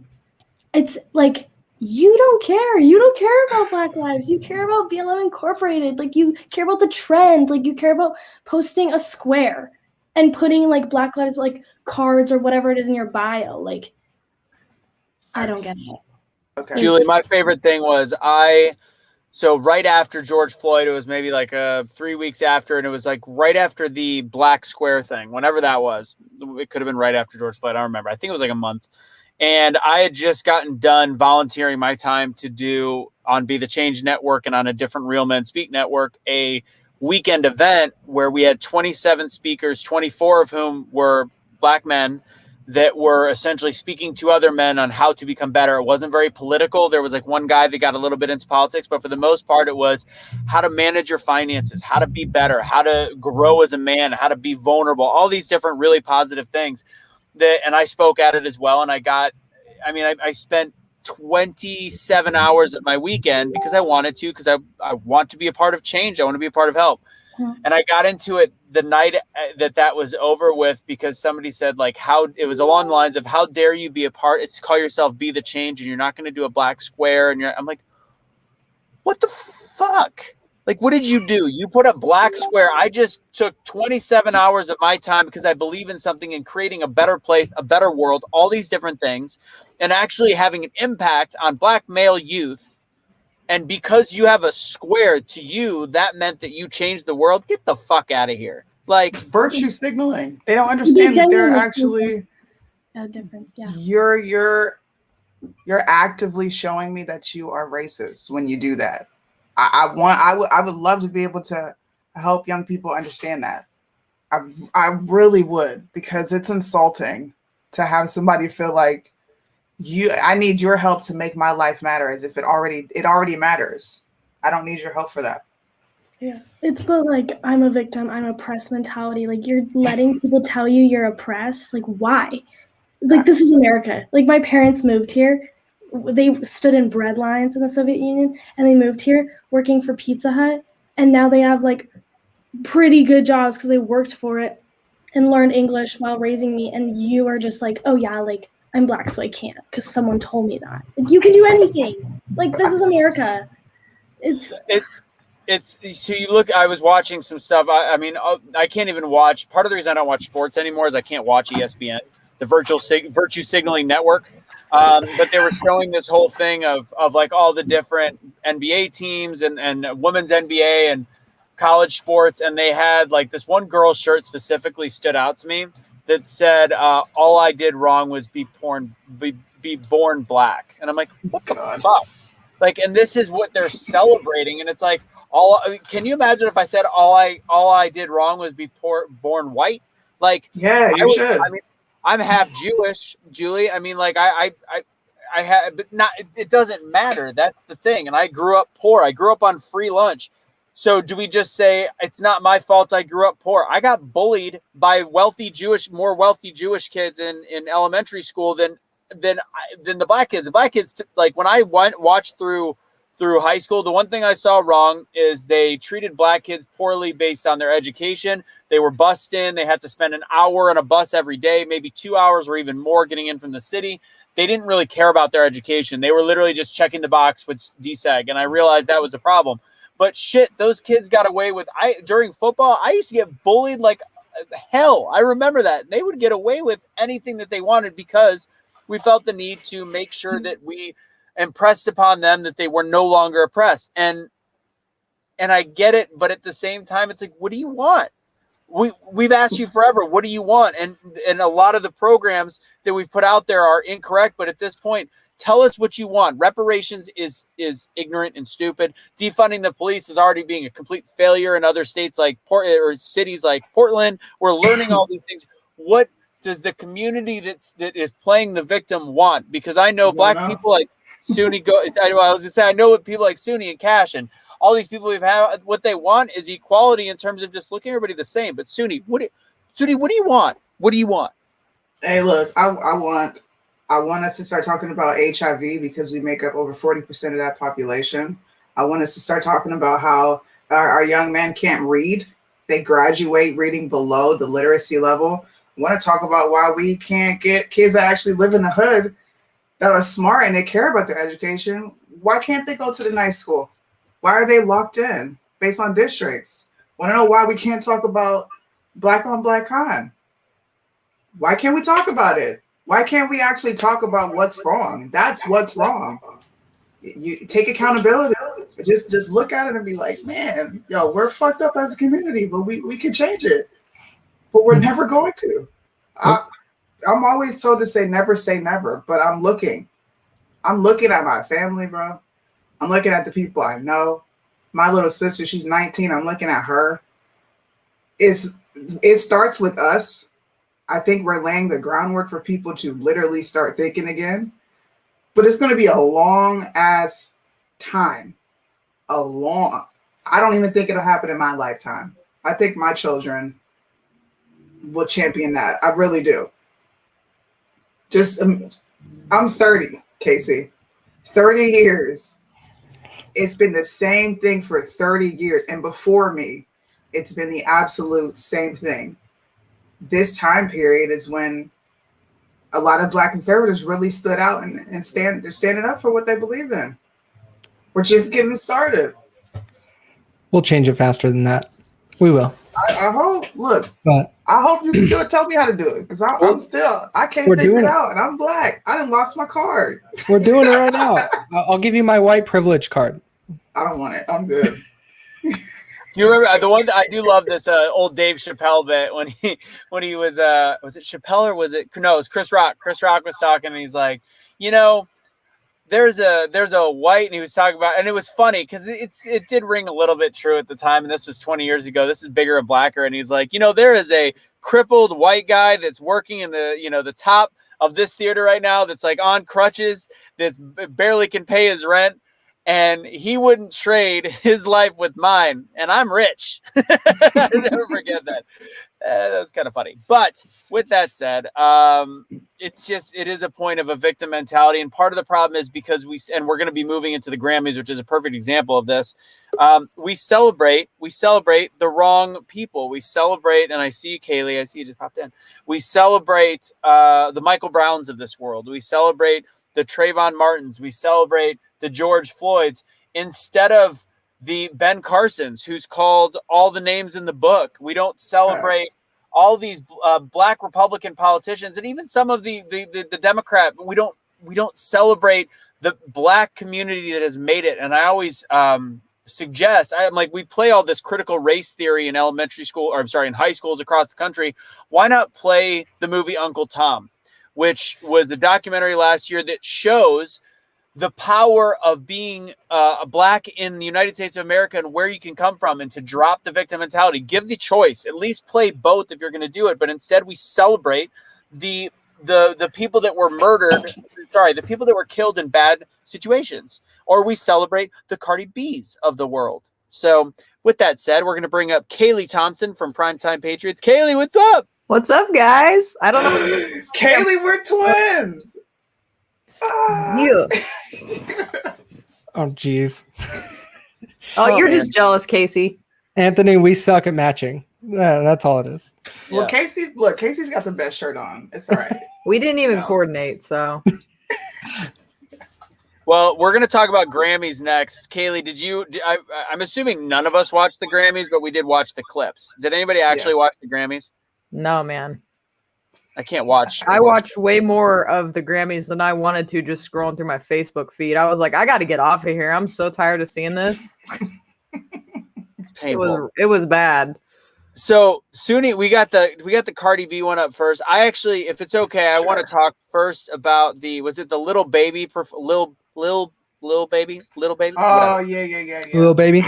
it's like, you don't care. You don't care about Black lives. You care about BLM Incorporated. Like, you care about the trend. Like, you care about posting a square and putting like Black lives, like cards or whatever it is in your bio. Like, I don't get it. Okay. Julie, my favorite thing was so right after George Floyd, it was maybe like 3 weeks after, and it was like right after the Black Square thing, whenever that was. It could have been right after George Floyd. I don't remember. I think it was like a month. And I had just gotten done volunteering my time to do on BetheChange Network and on a different Real Men Speak network, a weekend event where we had 27 speakers, 24 of whom were Black men that were essentially speaking to other men on how to become better. It wasn't very political. There was like one guy that got a little bit into politics, but for the most part, it was how to manage your finances, how to be better, how to grow as a man, how to be vulnerable, all these different really positive things. And I spoke at it as well. And I spent 27 hours of my weekend because I wanted to, because I want to be a part of change. I want to be a part of help. And I got into it the night that was over with, because somebody said like how it was along the lines of, how dare you be a part, it's call yourself Be the Change and you're not going to do a black square. And I'm like, what the fuck? Like, what did you do? You put a black square. I just took 27 hours of my time because I believe in something and creating a better place, a better world, all these different things, and actually having an impact on Black male youth. And because you have a square to you, that meant that you changed the world. Get the fuck out of here. Like, virtue signaling. They don't understand that they're actually a difference. Yeah. You're actively showing me that you are racist when you do that. I would love to be able to help young people understand that. I really would, because it's insulting to have somebody feel like I need your help to make my life matter, as if it already matters. I don't need your help for that. Yeah. It's the like, I'm a victim, I'm oppressed mentality. Like, you're letting people tell you you're oppressed. Like, why? Like, this is America. Like, my parents moved here. They stood in bread lines in the Soviet Union, and they moved here working for Pizza Hut. And now they have like pretty good jobs because they worked for it and learned English while raising me. And you are just like, oh yeah, like, I'm Black, so I can't, because someone told me that. Like, you can do anything. Like, this is America. It's so you look, I was watching some stuff. I mean, I can't even watch. Part of the reason I don't watch sports anymore is I can't watch ESPN, the virtue signaling network. But they were showing this whole thing of like all the different NBA teams and women's NBA and college sports. And they had like this one girl's shirt specifically stood out to me that said, all I did wrong was be born Black. And I'm like, what the fuck? Like, and this is what they're celebrating. And it's like, can you imagine if I said all I did wrong was be born white? Like, yeah, you should. I mean, I'm half Jewish, Julie. I mean, like I had, but not, it doesn't matter. That's the thing. And I grew up poor. I grew up on free lunch. So do we just say it's not my fault I grew up poor? I got bullied by more wealthy Jewish kids in elementary school than the Black kids. The Black kids, like when I watched through high school, the one thing I saw wrong is they treated Black kids poorly based on their education. They were bussed in. They had to spend an hour on a bus every day, maybe 2 hours or even more getting in from the city. They didn't really care about their education. They were literally just checking the box with DSEG. And I realized that was a problem. But shit, those kids got away with, during football, I used to get bullied like hell. I remember that. They would get away with anything that they wanted because we felt the need to make sure that we impressed upon them that they were no longer oppressed. And I get it, but at the same time, it's like, what do you want? We've asked you forever, what do you want? And a lot of the programs that we've put out there are incorrect, but at this point, tell us what you want. Reparations is ignorant and stupid. Defunding the police is already being a complete failure in other states like or cities like Portland. We're learning all these things. What does the community that is playing the victim want? Because I know Black people like Suni I know what people like Suni and Cash and all these people we've had, what they want is equality in terms of just looking at everybody the same. But Suni, what do you want? What do you want? Hey, look, I want us to start talking about HIV because we make up over 40% of that population. I want us to start talking about how our young men can't read. They graduate reading below the literacy level. I want to talk about why we can't get kids that actually live in the hood that are smart and they care about their education. Why can't they go to the nice school? Why are they locked in based on districts? Want to know why we can't talk about black on black crime? Why can't we talk about it? Why can't we actually talk about what's wrong? That's what's wrong. You take accountability. Just look at it and be like, man, yo, we're fucked up as a community, but we can change it. But we're never going to. I'm always told to say never, but I'm looking. I'm looking at my family, bro. I'm looking at the people I know. My little sister, she's 19. I'm looking at her. It starts with us. I think we're laying the groundwork for people to literally start thinking again. But it's going to be a long ass time. I don't even think it'll happen in my lifetime. I think my children will champion that. I really do. I'm 30, Casey. 30 years. It's been the same thing for 30 years. And before me, it's been the absolute same thing. This time period is when a lot of Black conservatives really stood out and they're standing up for what they believe in. We're just getting started. We'll change it faster than that. We will. I hope. Look, but I hope you can do it. Tell me how to do it, because I can't figure it out, and I'm Black. I done lost my card. We're doing it right now. I'll give you my white privilege card. I don't want it. I'm good. Do you remember the one that I do love this old Dave Chappelle bit when he was it Chappelle or was it no, it was Chris Rock. Chris Rock was talking and he's like, you know, there's a white, and he was talking about, and it was funny because it did ring a little bit true at the time, and this was 20 years ago. This is bigger and blacker, and he's like, you know, there is a crippled white guy that's working in the top of this theater right now that's like on crutches, that's barely can pay his rent. And he wouldn't trade his life with mine. And I'm rich. I never forget that. That was kind of funny. But with that said, it is a point of a victim mentality. And part of the problem is because we're going to be moving into the Grammys, which is a perfect example of this. We celebrate the wrong people. We celebrate, and I see you, Kaylee. I see you just popped in. We celebrate the Michael Browns of this world. We celebrate the Trayvon Martins. We celebrate the George Floyds instead of the Ben Carsons, who's called all the names in the book. We don't celebrate all these Black Republican politicians, and even some of the Democrat. We don't celebrate the Black community that has made it. And I always suggest, I'm like, we play all this critical race theory in in high schools across the country. Why not play the movie Uncle Tom, which was a documentary last year that shows the power of being Black in the United States of America and where you can come from, and to drop the victim mentality. Give the choice. At least play both if you're going to do it. But instead, we celebrate the people that were murdered. Sorry, the people that were killed in bad situations, or we celebrate the Cardi B's of the world. So, with that said, we're going to bring up Kaylee Thompson from Primetime Patriots. Kaylee, what's up? What's up, guys? I don't know. Kaylee, we're twins. You. Oh, geez. Oh, you're just jealous, Casey. Anthony, we suck at matching. That's all it is. Well, Casey's got the best shirt on. It's all right. We didn't even coordinate, so. Well, we're going to talk about Grammys next. Kaylee, I'm assuming none of us watched the Grammys, but we did watch the clips. Did anybody actually watch the Grammys? No, man. I can't watch. I watched way more of the Grammys than I wanted to, just scrolling through my Facebook feed. I was like, I got to get off of here. I'm so tired of seeing this. It's painful. It was bad. So, Suni, we got the Cardi B one up first. I actually, if it's okay, I want to talk first about was it the Little Baby, Little Baby? Oh, yeah. Little Baby.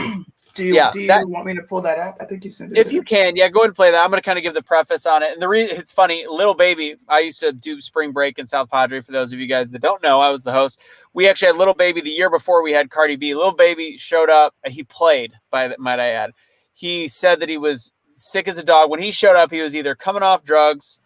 Do you want me to pull that up? I think you sent it. If you can, go ahead and play that. I'm going to kind of give the preface on it. And the reason it's funny, Little Baby, I used to do spring break in South Padre. For those of you guys that don't know, I was the host. We actually had Little Baby the year before we had Cardi B. Little Baby showed up. He played, might I add. He said that he was sick as a dog. When he showed up, he was either coming off drugs,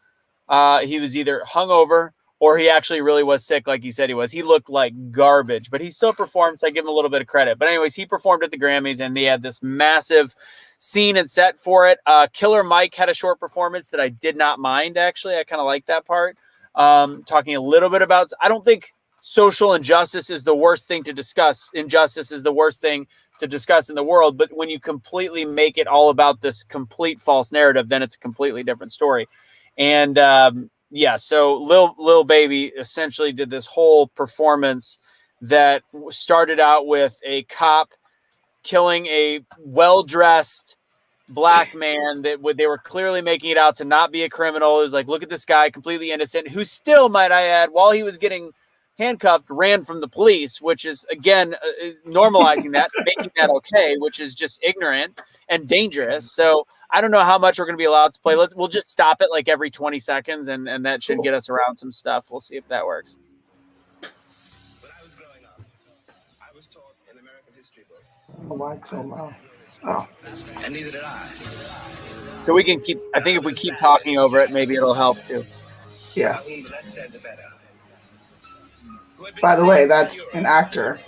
he was either hungover or he actually really was sick, like he said he was. He looked like garbage, but he still performed, so I give him a little bit of credit. But anyways, he performed at the Grammys, and they had this massive scene and set for it. Killer Mike had a short performance that I did not mind, actually. I kind of like that part. Talking a little bit about, I don't think social injustice is the worst thing to discuss. Injustice is the worst thing to discuss in the world. But when you completely make it all about this complete false narrative, then it's a completely different story. And yeah, so Lil Baby essentially did this whole performance that started out with a cop killing a well-dressed black man that they were clearly making it out to not be a criminal. It was like, look at this guy, completely innocent, who still, might I add, while he was getting handcuffed, ran from the police, which is, again, normalizing that, making that okay, which is just ignorant and dangerous. So I don't know how much we're going to be allowed to play. We'll just stop it like every 20 seconds, and that should get us around some stuff. We'll see if that works. When I was growing up, I was taught in American history books. Why so loud? Oh. And neither did I. So we can keep, I think if we keep talking over it, maybe it'll help too. Yeah. The less said, the better. By the way, that's an actor.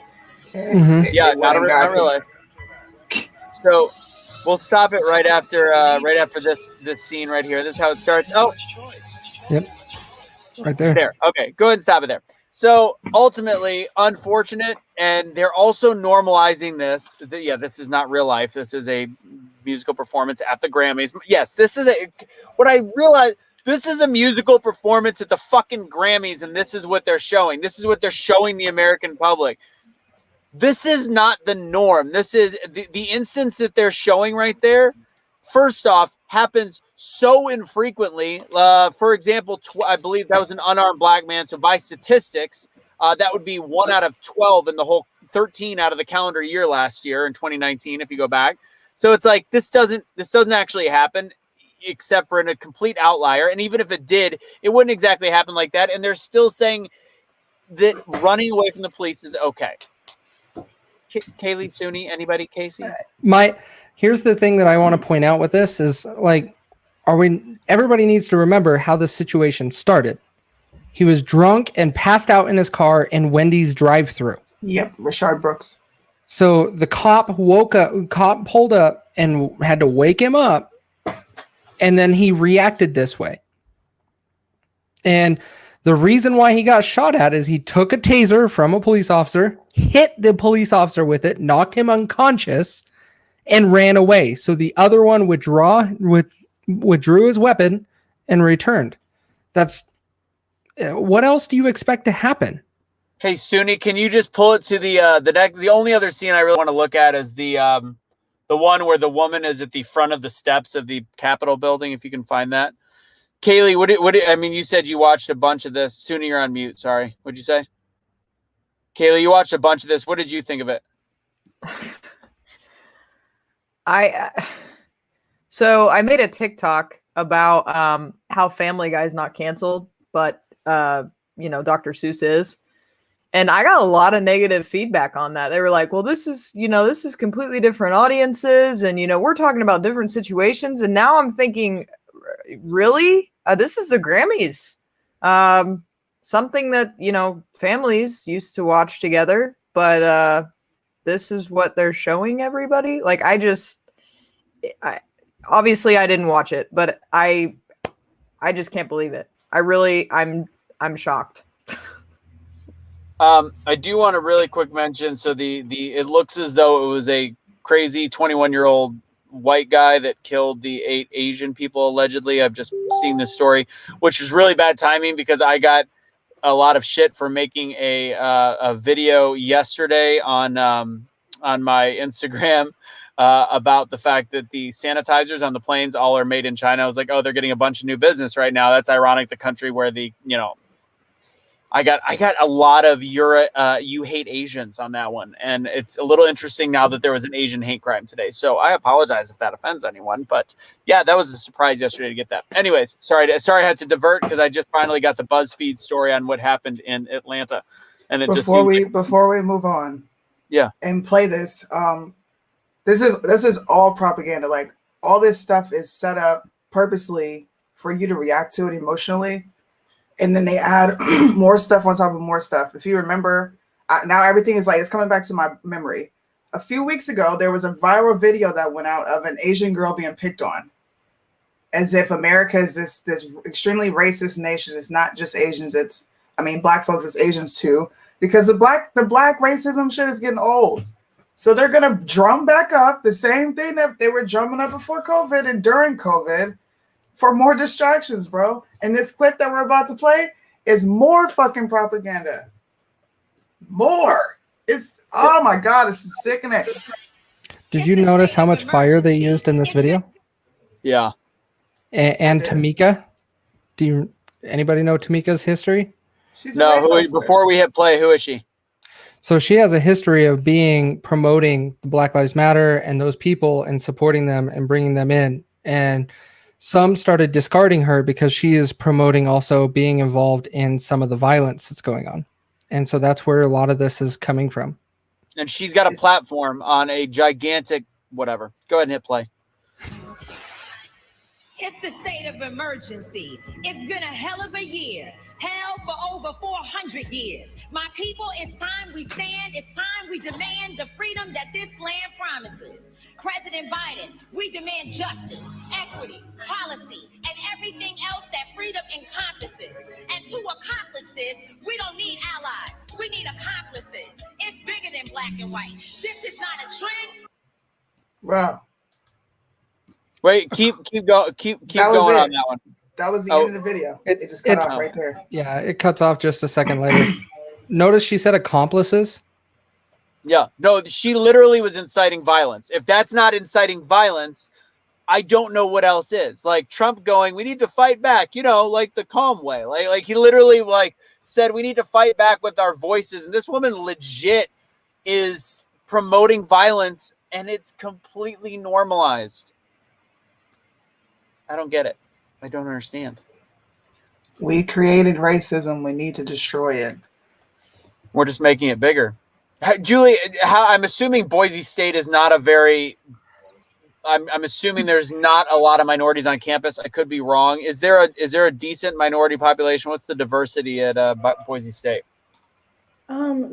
Yeah, not really. So we'll stop it right after this scene right here. This is how it starts. Oh, yep, right there. There. Okay, go ahead and stop it there. So ultimately, unfortunate, and they're also normalizing this. Yeah, this is not real life. This is a musical performance at the Grammys. Yes, this is what I realized. This is a musical performance at the fucking Grammys, and this is what they're showing. This is what they're showing the American public. This is not the norm. This is the instance that they're showing right there. First off, happens so infrequently. For example, I believe that was an unarmed black man. So by statistics, that would be 1 out of 12 in the whole 13 out of the calendar year last year in 2019, if you go back. So it's like this doesn't actually happen, except for in a complete outlier. And even if it did, it wouldn't exactly happen like that. And they're still saying that running away from the police is okay. Kaylee, Suni, anybody, Casey? Here's the thing that I want to point out with this is, like, everybody needs to remember how this situation started. He was drunk and passed out in his car in Wendy's drive-thru. Yep, Rashard Brooks. So the cop pulled up and had to wake him up, and then he reacted this way. And the reason why he got shot at is he took a taser from a police officer, hit the police officer with it, knocked him unconscious, and ran away. So the other one withdrew his weapon and returned. That's what else do you expect to happen? Hey, Suni, can you just pull it to the next? The only other scene I really want to look at is the one where the woman is at the front of the steps of the Capitol building. If you can find that. Kaylee, I mean, you said you watched a bunch of this. Suni, you're on mute. Sorry. What'd you say? Kaylee, you watched a bunch of this. What did you think of it? So I made a TikTok about how Family Guy's not canceled, but Dr. Seuss is. And I got a lot of negative feedback on that. They were like, well, this is completely different audiences, and we're talking about different situations. And now I'm thinking, really? This is the Grammys. Something that, families used to watch together, but this is what they're showing everybody. Like, obviously I didn't watch it, but I just can't believe it. I'm shocked. I do want to really quick mention, so it looks as though it was a crazy 21-year-old white guy that killed the 8 Asian people allegedly. I've just seen this story, which was really bad timing because I got a lot of shit for making a video yesterday on my Instagram about the fact that the sanitizers on the planes all are made in China. I was like, oh, they're getting a bunch of new business right now. That's ironic. The country where I got a lot of you hate Asians on that one. And it's a little interesting now that there was an Asian hate crime today. So I apologize if that offends anyone, but yeah, that was a surprise yesterday to get that. Anyways, sorry I had to divert because I just finally got the BuzzFeed story on what happened in Atlanta. And before we move on, yeah, and play this, this is all propaganda. Like, all this stuff is set up purposely for you to react to it emotionally. And then they add more stuff on top of more stuff. If you remember, now everything is like, it's coming back to my memory. A few weeks ago, there was a viral video that went out of an Asian girl being picked on, as if America is this extremely racist nation. It's not just Asians. Black folks, it's Asians too, because the black racism shit is getting old. So they're gonna drum back up the same thing that they were drumming up before COVID and during COVID for more distractions, bro. And this clip that we're about to play is more fucking propaganda. More. It's, oh my God, it's just sickening. Did you notice how much fire they used in this video? Yeah. And Tamika? Anybody know Tamika's history? Before we hit play, who is she? So she has a history of promoting the Black Lives Matter and those people and supporting them and bringing them in. And some started discarding her because she is promoting also being involved in some of the violence that's going on. And so that's where a lot of this is coming from. And she's got a platform on a gigantic whatever. Go ahead and hit play. It's the state of emergency. It's been a hell of a year. Hell for over 400 years. My people, it's time we stand. It's time we demand the freedom that this land promises. President Biden, we demand justice, equity, policy, and everything else that freedom encompasses. And to accomplish this, we don't need allies. We need accomplices. It's bigger than black and white. This is not a trend. Wow. Wait, keep going on that one. That was the end of the video. It just cut off right there. Yeah, it cuts off just a second later. Notice she said accomplices. Yeah, no, she literally was inciting violence. If that's not inciting violence, I don't know what else is. Like Trump going, we need to fight back, like the calm way. Like he literally said we need to fight back with our voices. And this woman legit is promoting violence, and it's completely normalized. I don't get it. I don't understand. We created racism. We need to destroy it. We're just making it bigger. Julie, I'm assuming Boise State is not a very... I'm assuming there's not a lot of minorities on campus. I could be wrong. Is there a decent minority population? What's the diversity at Boise State?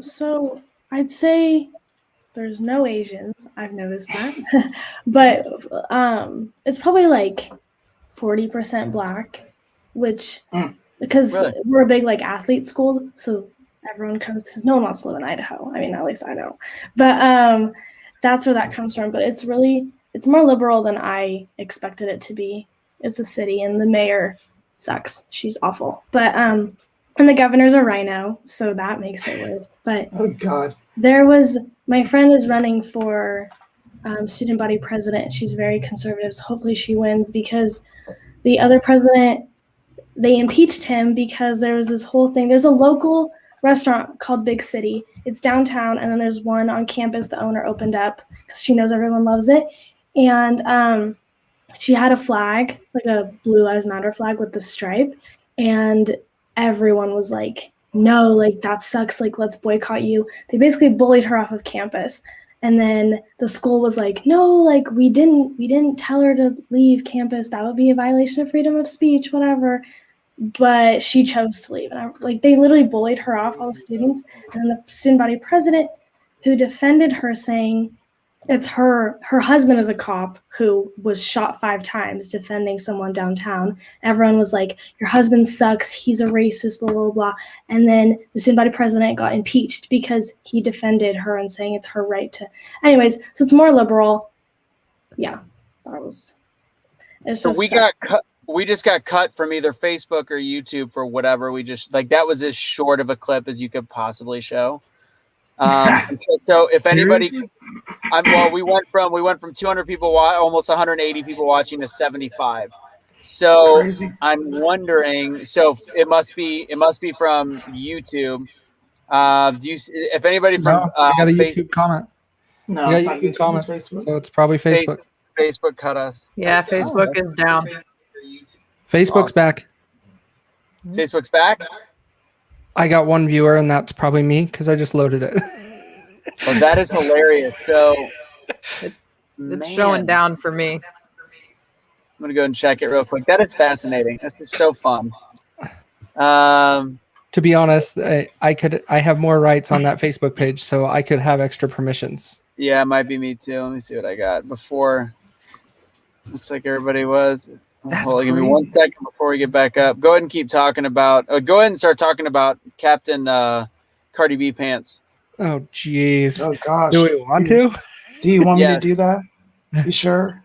So I'd say there's no Asians. I've noticed that. But it's probably like 40% black, which because Really? we're a big athlete school, so everyone comes because no one wants to live in Idaho. I mean, at least I know. But that's where that comes from. But it's more liberal than I expected it to be. It's a city, and the mayor sucks. She's awful. But and the governor's a rhino, so that makes it worse. But oh God, my friend is running for student body president. She's very conservative, so hopefully she wins, because the other president, they impeached him because there was this whole thing. There's a local restaurant called Big City. It's downtown, and then there's one on campus the owner opened up because she knows everyone loves it. And she had a flag, like a Blue Lives Matter flag with the stripe, and everyone was like, no, that sucks, let's boycott you. They basically bullied her off of campus. And then the school was like, no, we didn't tell her to leave campus. That would be a violation of freedom of speech, whatever. But she chose to leave. And they literally bullied her off, all the students. And then the student body president, who defended her, saying it's her husband is a cop who was shot 5 times defending someone downtown. Everyone was like, your husband sucks, he's a racist, blah, blah, blah. And then the student body president got impeached because he defended her and saying it's her right to. Anyways, so it's more liberal. Yeah, it's So just we just got cut from either Facebook or YouTube for whatever. We just that was as short of a clip as you could possibly show. So if anybody, we went from 200 people, almost 180 people watching to 75. So crazy. I'm wondering. So it must be from YouTube. If anybody from I got a YouTube comment. No, I it's got not YouTube comment. Facebook. So it's probably Facebook. Facebook cut us. Yeah, Facebook is down. Facebook's back. Facebook's back. I got one viewer, and that's probably me because I just loaded it. Well, that is hilarious. So it's showing down for me. I'm gonna go and check it real quick. That is fascinating. This is so fun. To be honest, I have more rights on that Facebook page, so I could have extra permissions. Yeah, it might be me too. Let me see what I got before. Looks like everybody was. Hold on, give me 1 second before we get back up. Go ahead and keep talking about. Go ahead and start talking about Captain Cardi B pants. Oh, jeez. Oh gosh. Do we want to? Do you want me to do that? You sure?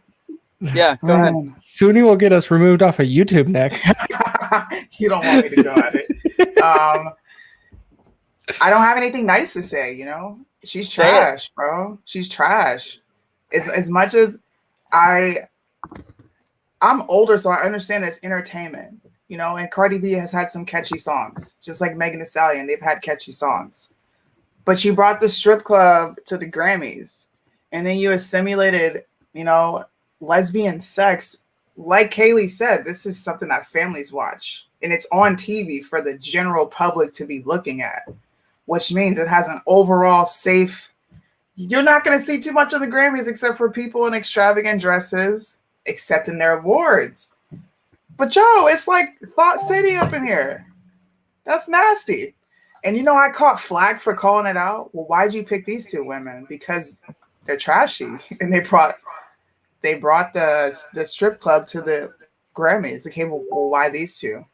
Yeah, go ahead. Suni will get us removed off of YouTube next. You don't want me to go at it. I don't have anything nice to say, you know? She's trash, bro. She's trash. As much as I'm older, so I understand it's entertainment, you know, and Cardi B has had some catchy songs, just like Megan Thee Stallion. They've had catchy songs. But she brought the strip club to the Grammys, and then you assimilated, you know, lesbian sex. Like Kaylee said, this is something that families watch, and it's on TV for the general public to be looking at, which means it has an overall safe. You're not going to see too much of the Grammys except for people in extravagant dresses accepting their awards. But Joe, it's like Thought City up in here. That's nasty. And you know, I caught flack for calling it out. Well, why'd you pick these two women? Because they're trashy, and they brought the strip club to the Grammys. Okay, well, why these two?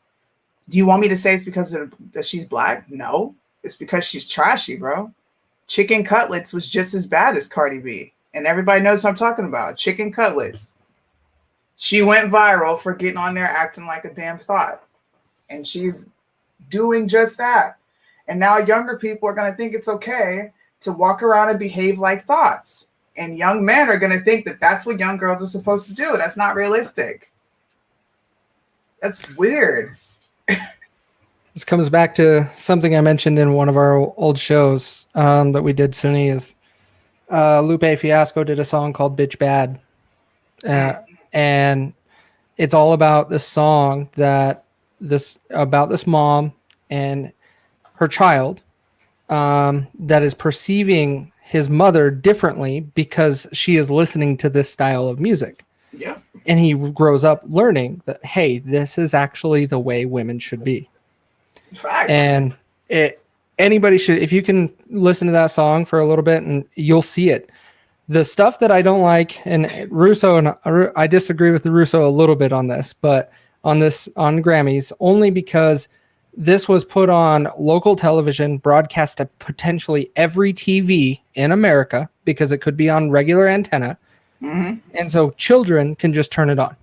Do you want me to say it's because that she's black? No, it's because she's trashy, bro. Chicken Cutlets was just as bad as Cardi B, and everybody knows what I'm talking about. Chicken Cutlets. She went viral for getting on there acting like a damn thought, and she's doing just that. And now younger people are going to think it's okay to walk around and behave like thoughts. And young men are going to think that that's what young girls are supposed to do. That's not realistic. That's weird. This comes back to something I mentioned in one of our old shows that we did, Suni, is Lupe Fiasco did a song called Bitch Bad. And it's all about this song about this mom and her child that is perceiving his mother differently because she is listening to this style of music. Yeah. And he grows up learning that, hey, this is actually the way women should be. Facts. And anybody should, if you can listen to that song for a little bit, and you'll see it. The stuff that I don't like, and Russo, and I disagree with the Russo a little bit on this, but on Grammys, only because this was put on local television, broadcast to potentially every TV in America because it could be on regular antenna. Mm-hmm. And so children can just turn it on.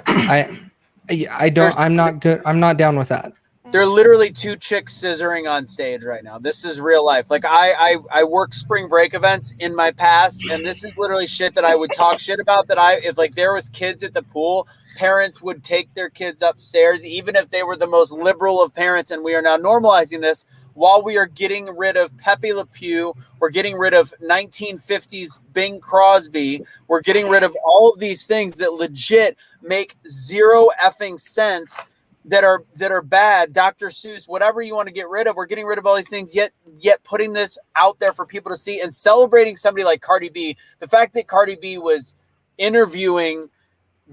I'm not good. I'm not down with that. There are literally two chicks scissoring on stage right now. This is real life. Like I work spring break events in my past, and this is literally shit that I would talk shit about. If like there was kids at the pool, parents would take their kids upstairs, even if they were the most liberal of parents. And we are now normalizing this while we are getting rid of Pepe Le Pew. We're getting rid of 1950s Bing Crosby. We're getting rid of all of these things that legit make zero effing sense. That are bad, Dr. Seuss, whatever you want to get rid of. We're getting rid of all these things, yet putting this out there for people to see and celebrating somebody like Cardi B. The fact that Cardi B was interviewing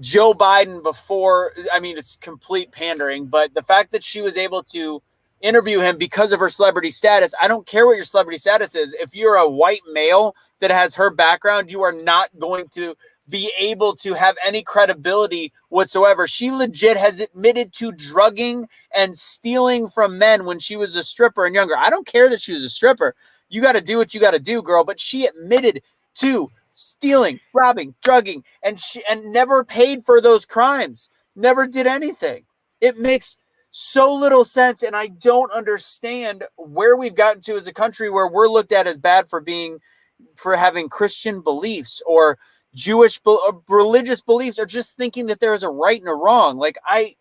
Joe Biden before, I mean, it's complete pandering, but the fact that she was able to interview him because of her celebrity status, I don't care what your celebrity status is. If you're a white male that has her background, you are not going to be able to have any credibility whatsoever. She legit has admitted to drugging and stealing from men when she was a stripper and younger. I don't care that she was a stripper. You got to do what you got to do, girl. But she admitted to stealing, robbing, drugging, and never paid for those crimes. Never did anything. It makes so little sense, and I don't understand where we've gotten to as a country where we're looked at as bad for having Christian beliefs or Jewish religious beliefs, or just thinking that there is a right and a wrong. Like I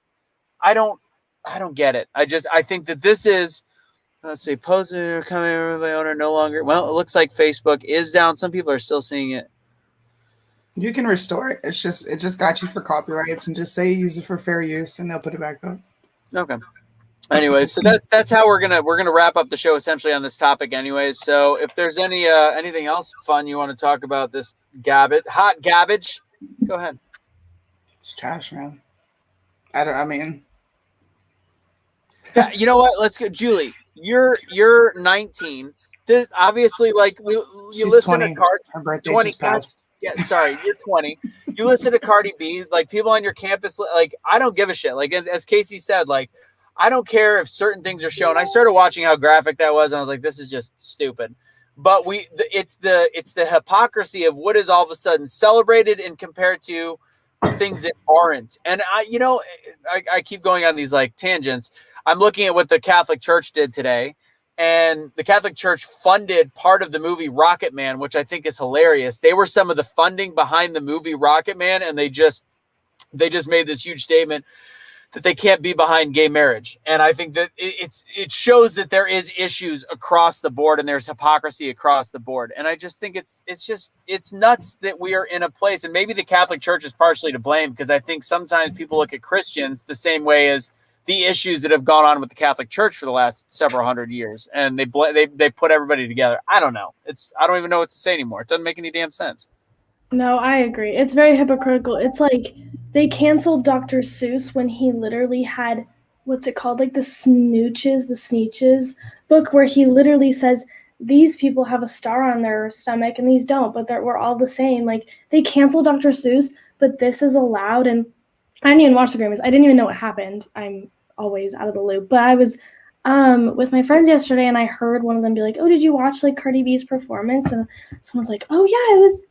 don't get it. I think that this is, let's see, poster coming by owner no longer. Well, it looks like Facebook is down. Some people are still seeing it. You can restore it. It just got you for copyrights, and just say use it for fair use, and they'll put it back up. Okay. Anyways, so that's how we're gonna wrap up the show essentially on this topic. Anyways, so if there's anything else fun you want to talk about this hot garbage, go ahead. It's trash, man. I mean, Yeah, you know what? Let's go, Julie. You're 19. This, obviously, like you she's listen 20. to Cardi. Her birthday 20. just passed. Yeah, sorry, you're 20. You listen to Cardi B. Like people on your campus. Like I don't give a shit. Like as Casey said, like I don't care if certain things are shown. I started watching how graphic that was, and I was like, this is just stupid. But it's the hypocrisy of what is all of a sudden celebrated and compared to things that aren't. And I keep going on these like tangents. I'm looking at what the Catholic Church did today, and the Catholic Church funded part of the movie Rocket Man, which I think is hilarious. They were some of the funding behind the movie Rocket Man, and they just made this huge statement that they can't be behind gay marriage. And I think that it shows that there is issues across the board and there's hypocrisy across the board. And I just think it's nuts that we are in a place, and maybe the Catholic Church is partially to blame, because I think sometimes people look at Christians the same way as the issues that have gone on with the Catholic Church for the last several hundred years. And they put everybody together. I don't know. I don't even know what to say anymore. It doesn't make any damn sense. No, I agree. It's very hypocritical. It's like they canceled Dr. Seuss when he literally had, what's it called? Like the Sneetches book, where he literally says, these people have a star on their stomach and these don't, but we're all the same. Like they canceled Dr. Seuss, but this is allowed. And I didn't even watch the Grammys. I didn't even know what happened. I'm always out of the loop. But I was with my friends yesterday, and I heard one of them be like, oh, did you watch like Cardi B's performance? And someone's like, oh yeah, it was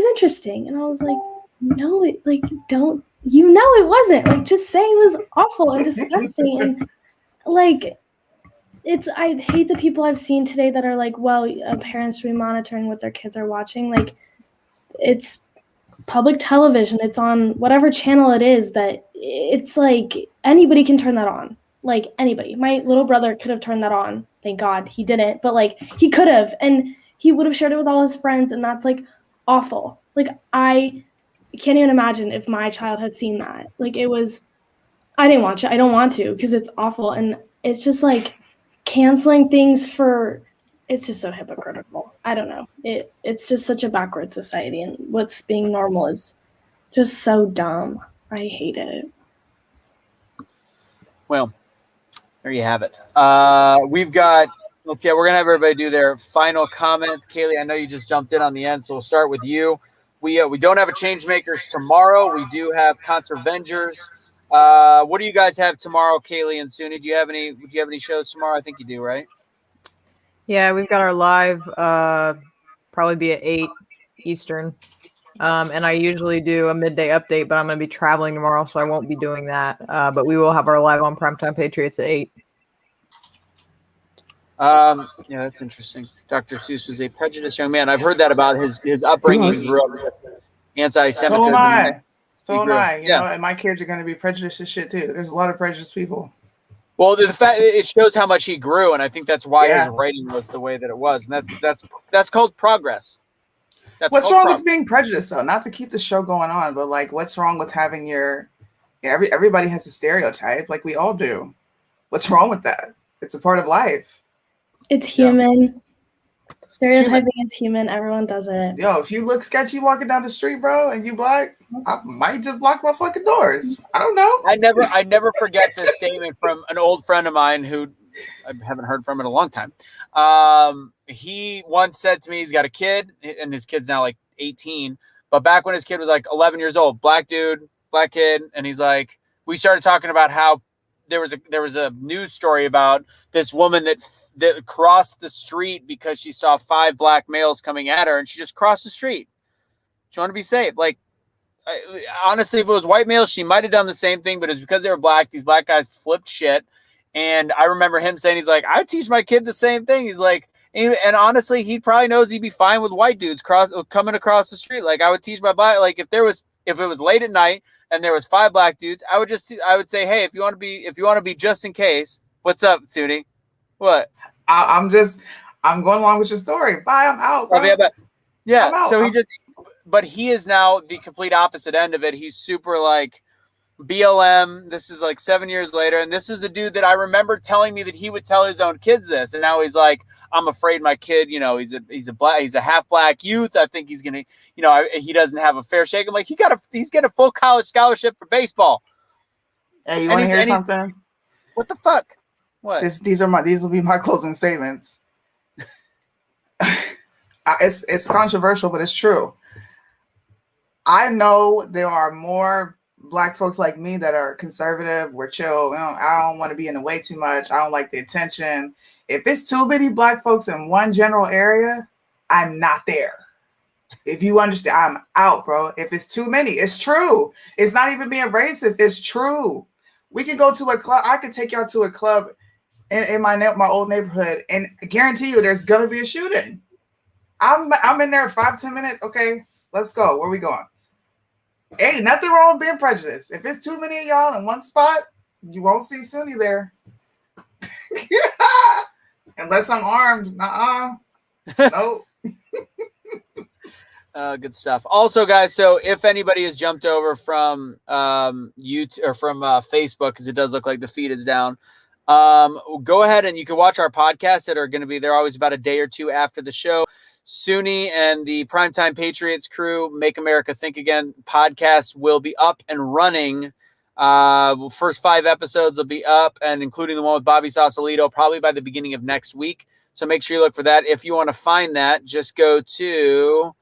interesting. And I was like, no, it wasn't. Like, just say it was awful and disgusting. And like, I hate the people I've seen today that are like, well, parents should be monitoring what their kids are watching. Like, it's public television. It's on whatever channel it is, that it's like anybody can turn that on. Like anybody. My little brother could have turned that on. Thank God he didn't. But like he could have, and he would have shared it with all his friends, and that's like awful. Like I can't even imagine if my child had seen that. Like I didn't watch it. I don't want to, because it's awful. And it's just like canceling things it's just so hypocritical. I don't know. It's just such a backward society, and what's being normal is just so dumb. I hate it. Well, there you have it. We've got, let's see, we're going to have everybody do their final comments. Kaylee, I know you just jumped in on the end, so we'll start with you. We don't have a Changemakers tomorrow. We do have Conservengers. What do you guys have tomorrow, Kaylee and Suni? Do you have any shows tomorrow? I think you do, right? Yeah, we've got our live probably be at 8 Eastern. And I usually do a midday update, but I'm going to be traveling tomorrow, so I won't be doing that. But we will have our live on Primetime Patriots at 8. Yeah, that's interesting. Dr. Seuss was a prejudiced young man. I've heard that about his upbringing. He grew up with anti-Semitism. So am I. You know, and my kids are going to be prejudiced as shit too. There's a lot of prejudiced people. Well, the fact it shows how much he grew, and I think that's why his writing was the way that it was, and that's called progress. What's wrong with being prejudiced, though? Not to keep the show going on, but like, what's wrong with having everybody has a stereotype, like we all do. What's wrong with that? It's a part of life. It's human. Stereotyping is human. Everyone does it. Yo, if you look sketchy walking down the street, bro, and you black, I might just lock my fucking doors. I don't know. I never forget this statement from an old friend of mine who I haven't heard from in a long time. He once said to me, he's got a kid, and his kid's now like 18. But back when his kid was like 11 years old, black dude, black kid, and he's like, we started talking about how there was a news story about this woman that crossed the street because she saw 5 black males coming at her, and she just crossed the street. She wanted to be safe. Like, honestly, if it was white males, she might have done the same thing, but it's because they were black. These black guys flipped shit. And I remember him saying, he's like, I would teach my kid the same thing. He's like, and honestly, he probably knows he'd be fine with white dudes coming across the street. Like, I would teach my black, like if it was late at night and there was 5 black dudes, I would say, hey, if you want to be just in case, what's up, Suni? What? I'm going along with your story. Bye, I'm out, bro. Yeah. So but he is now the complete opposite end of it. He's super like BLM. This is like 7 years later. And this was the dude that I remember telling me that he would tell his own kids this. And now he's like, I'm afraid my kid, he's a half black youth. I think he's gonna, he doesn't have a fair shake. I'm like, he's getting a full college scholarship for baseball. Hey, you want to hear something? What the fuck? What? These will be my closing statements. It's controversial, but it's true. I know there are more Black folks like me that are conservative. We're chill. I don't want to be in the way too much. I don't like the attention. If it's too many Black folks in one general area, I'm not there. If you understand, I'm out, bro. If it's too many, it's true. It's not even being racist. It's true. We can go to a club. I could take y'all to a club in my old neighborhood, and I guarantee you there's gonna be a shooting. I'm in there 5-10 minutes. Okay, let's go. Where we going? Ain't nothing wrong with being prejudiced. If it's too many of y'all in one spot, you won't see Sunni there. Unless I'm armed. Nope. Good stuff. Also, guys, so if anybody has jumped over from YouTube or from Facebook, because it does look like the feed is down, go ahead and you can watch our podcasts that are going to be there always about a day or two after the show. Sunni and the Primetime Patriots crew, Make America Think Again podcast will be up and running. First 5 episodes will be up, and including the one with Bobby Sausalito, probably by the beginning of next week. So make sure you look for that. If you want to find that, just go to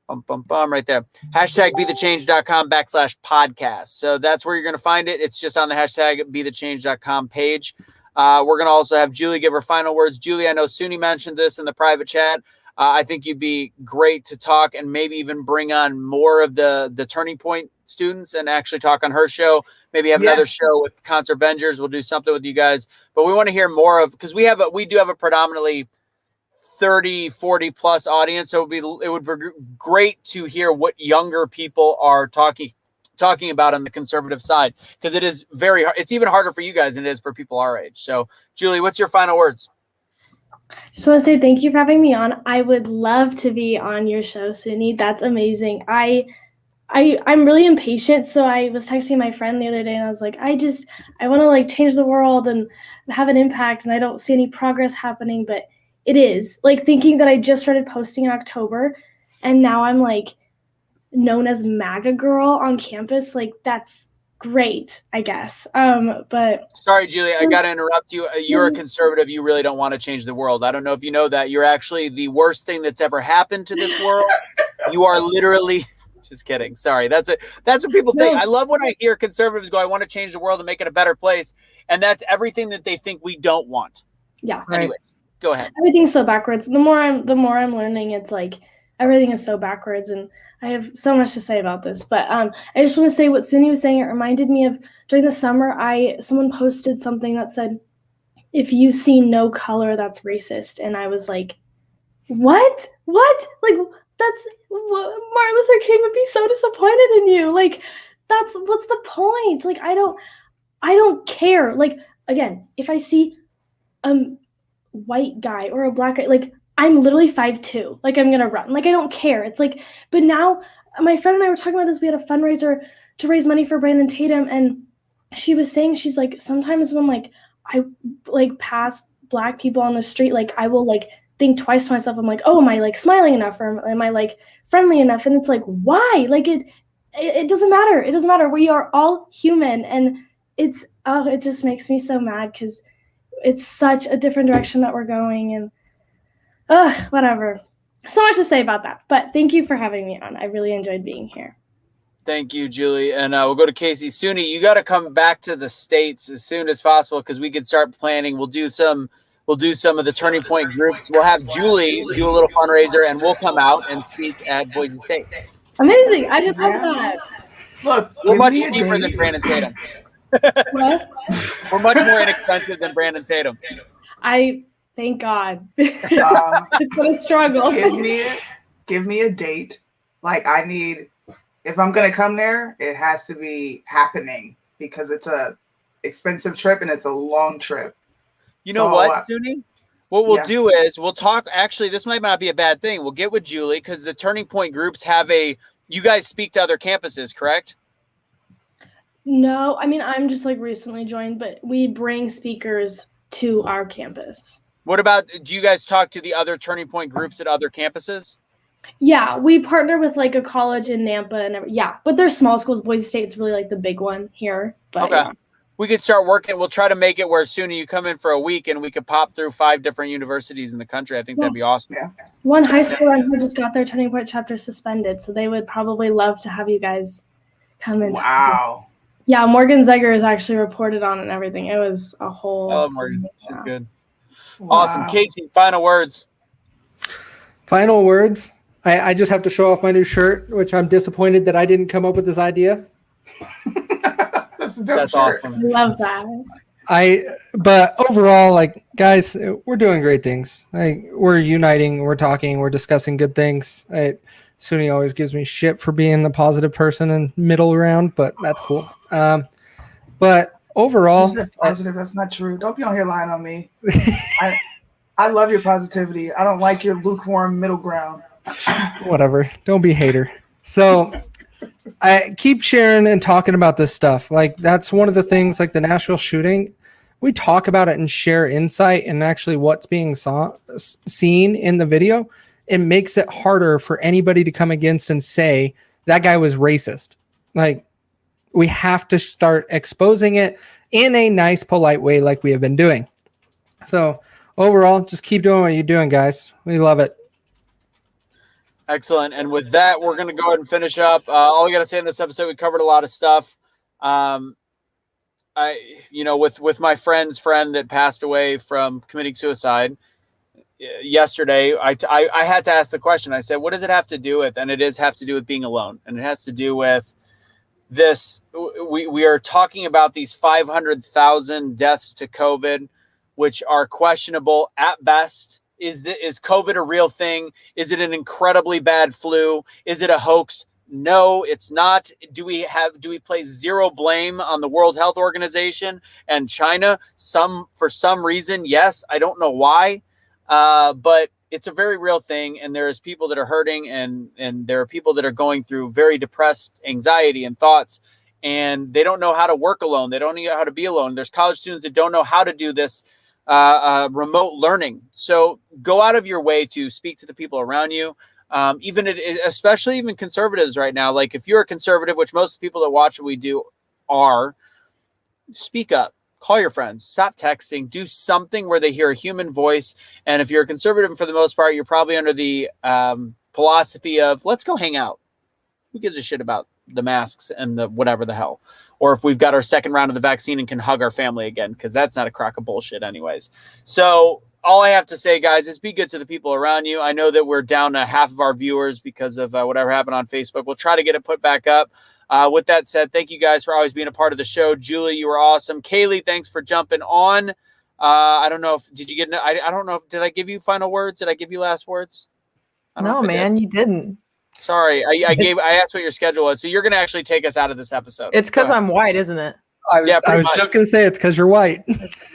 right there. Hashtag BetheChange.com/podcast. So that's where you're going to find it. It's just on the hashtag BetheChange.com page. We're going to also have Julie give her final words. Julie, I know Sunni mentioned this in the private chat. I think you'd be great to talk and maybe even bring on more of the Turning Point students and actually talk on her show. Maybe have another show with Concert Vengers. We'll do something with you guys. But we want to hear more of, because we do have a predominantly 30, 40 plus audience. So it would be great to hear what younger people are talking about on the conservative side, because it is very hard. It's even harder for you guys than it is for people our age. So Julie, what's your final words? Just want to say thank you for having me on. I would love to be on your show, Sunni. That's amazing. I'm really impatient, so I was texting my friend the other day, and I was like, I want to change the world and have an impact, and I don't see any progress happening, but it is. Thinking that I just started posting in October, and now I'm known as MAGA girl on campus. That's great, I guess. But sorry, Julie, I got to interrupt you. You're a conservative. You really don't want to change the world. I don't know if you know that. You're actually the worst thing that's ever happened to this world. You are literally, just kidding. Sorry. That's what people think. I love when I hear conservatives go, I want to change the world and make it a better place. And that's everything that they think we don't want. Yeah. Anyways, go ahead. Everything's so backwards. The more I'm learning, it's everything is so backwards, and I have so much to say about this, but I just want to say what Sunni was saying. It reminded me of during the summer, someone posted something that said, if you see no color, that's racist. And I was like, what? That's Martin Luther King would be so disappointed in you. What's the point? I don't care. Again, if I see a white guy or a black guy, I'm literally 5'2". I'm going to run. I don't care. It's but now my friend and I were talking about this. We had a fundraiser to raise money for Brandon Tatum. And she was saying, she's sometimes when I pass black people on the street, I will think twice to myself. I'm oh, am I smiling enough? Or am I friendly enough? And it's why? It doesn't matter. It doesn't matter. We are all human. And it just makes me so mad, because it's such a different direction that we're going. And whatever. So much to say about that. But thank you for having me on. I really enjoyed being here. Thank you, Julie. And we'll go to Casey. Sunni, you got to come back to the States as soon as possible, because we could start planning. We'll do some of the Turning Point groups. We'll have Julie do a little fundraiser, and we'll come out and speak at Boise State. Amazing. I just love that. Look, we're much cheaper than Brandon Tatum. What? We're much more inexpensive than Brandon Tatum. Thank God. It's been a struggle. Give me a date. I need, if I'm going to come there, it has to be happening, because it's a expensive trip and it's a long trip. You know what, Sunni? What we'll do is we'll talk. Actually, this might not be a bad thing. We'll get with Julie, because the Turning Point groups have you guys speak to other campuses, correct? No, I mean, I'm just recently joined, but we bring speakers to our campus. What about, do you guys talk to the other Turning Point groups at other campuses? Yeah, we partner with like a college in Nampa and yeah, but there's small schools. Boise State's really like the big one here. But Okay. yeah. We could start working. We'll try to make it where sooner you come in for a week and we could pop through 5 different universities in the country. I think that'd be awesome. Yeah. One high school right here just got their Turning Point chapter suspended, so they would probably love to have you guys come in. Wow. Yeah, Morgan Zegger is actually reported on and everything. It was a whole. Oh, Morgan, she's yeah. good. Wow. Awesome. Casey, final words. Final words. I just have to show off my new shirt, which I'm disappointed that I didn't come up with this idea. That's a dope That's shirt. awesome. I love that. But overall, like, guys, we're doing great things. Like, we're uniting, we're talking, we're discussing good things. Suni always gives me shit for being the positive person in middle round, but that's cool. But overall, You said positive. That's not true. Don't be on here lying on me. I love your positivity. I don't like your lukewarm middle ground. whatever. Don't be a hater. So I keep sharing and talking about this stuff. Like, that's one of the things, like the Nashville shooting, we talk about it and share insight and actually what's being seen in the video. It makes it harder for anybody to come against and say that guy was racist. Like, we have to start exposing it in a nice, polite way like we have been doing. So overall, just keep doing what you're doing, guys. We love it. Excellent. And with that, we're going to go ahead and finish up. All we got to say in this episode, we covered a lot of stuff. With my friend's friend that passed away from committing suicide yesterday, I had to ask the question. I said, what does it have to do with? And it have to do with being alone. And it has to do with this. We are talking about these 500,000 deaths to COVID, which are questionable at best. Is COVID a real thing? Is it an incredibly bad flu? Is it a hoax? No, it's not. Do we place zero blame on the World Health Organization and China? For some reason, yes. I don't know why, but it's a very real thing. And there's people that are hurting, and there are people that are going through very depressed anxiety and thoughts, and they don't know how to work alone. They don't know how to be alone. There's college students that don't know how to do this remote learning. So go out of your way to speak to the people around you. Especially even conservatives right now. Like, if you're a conservative, which most of the people that watch what we do are, speak up, call your friends, stop texting, do something where they hear a human voice. And if you're a conservative, for the most part, you're probably under the philosophy of, let's go hang out. Who gives a shit about the masks and the whatever the hell? Or if we've got our second round of the vaccine and can hug our family again, because that's not a crock of bullshit anyways. So all I have to say, guys, is be good to the people around you. I know that we're down to half of our viewers because of whatever happened on Facebook. We'll try to get it put back up. With that said, thank you guys for always being a part of the show. Julie, you were awesome. Kaylee, thanks for jumping on. I don't know if, did you get, I don't know if, did I give you final words? Did I give you last words? No, man, you didn't. Sorry. I asked what your schedule was. So you're going to actually take us out of this episode. It's because I'm white, isn't it? I was just going to say it's because you're white.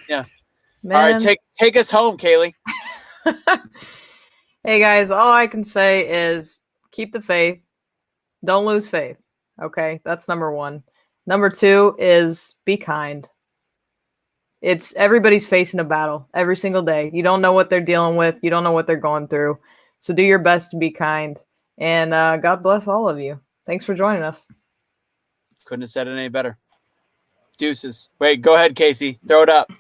Yeah. Man. All right, take us home, Kaylee. Hey guys, all I can say is keep the faith. Don't lose faith. Okay, that's number one. Number two is be kind. It's everybody's facing a battle every single day. You don't know what they're dealing with. You don't know what they're going through. So do your best to be kind. And God bless all of you. Thanks for joining us. Couldn't have said it any better. Deuces. Wait, go ahead, Casey. Throw it up.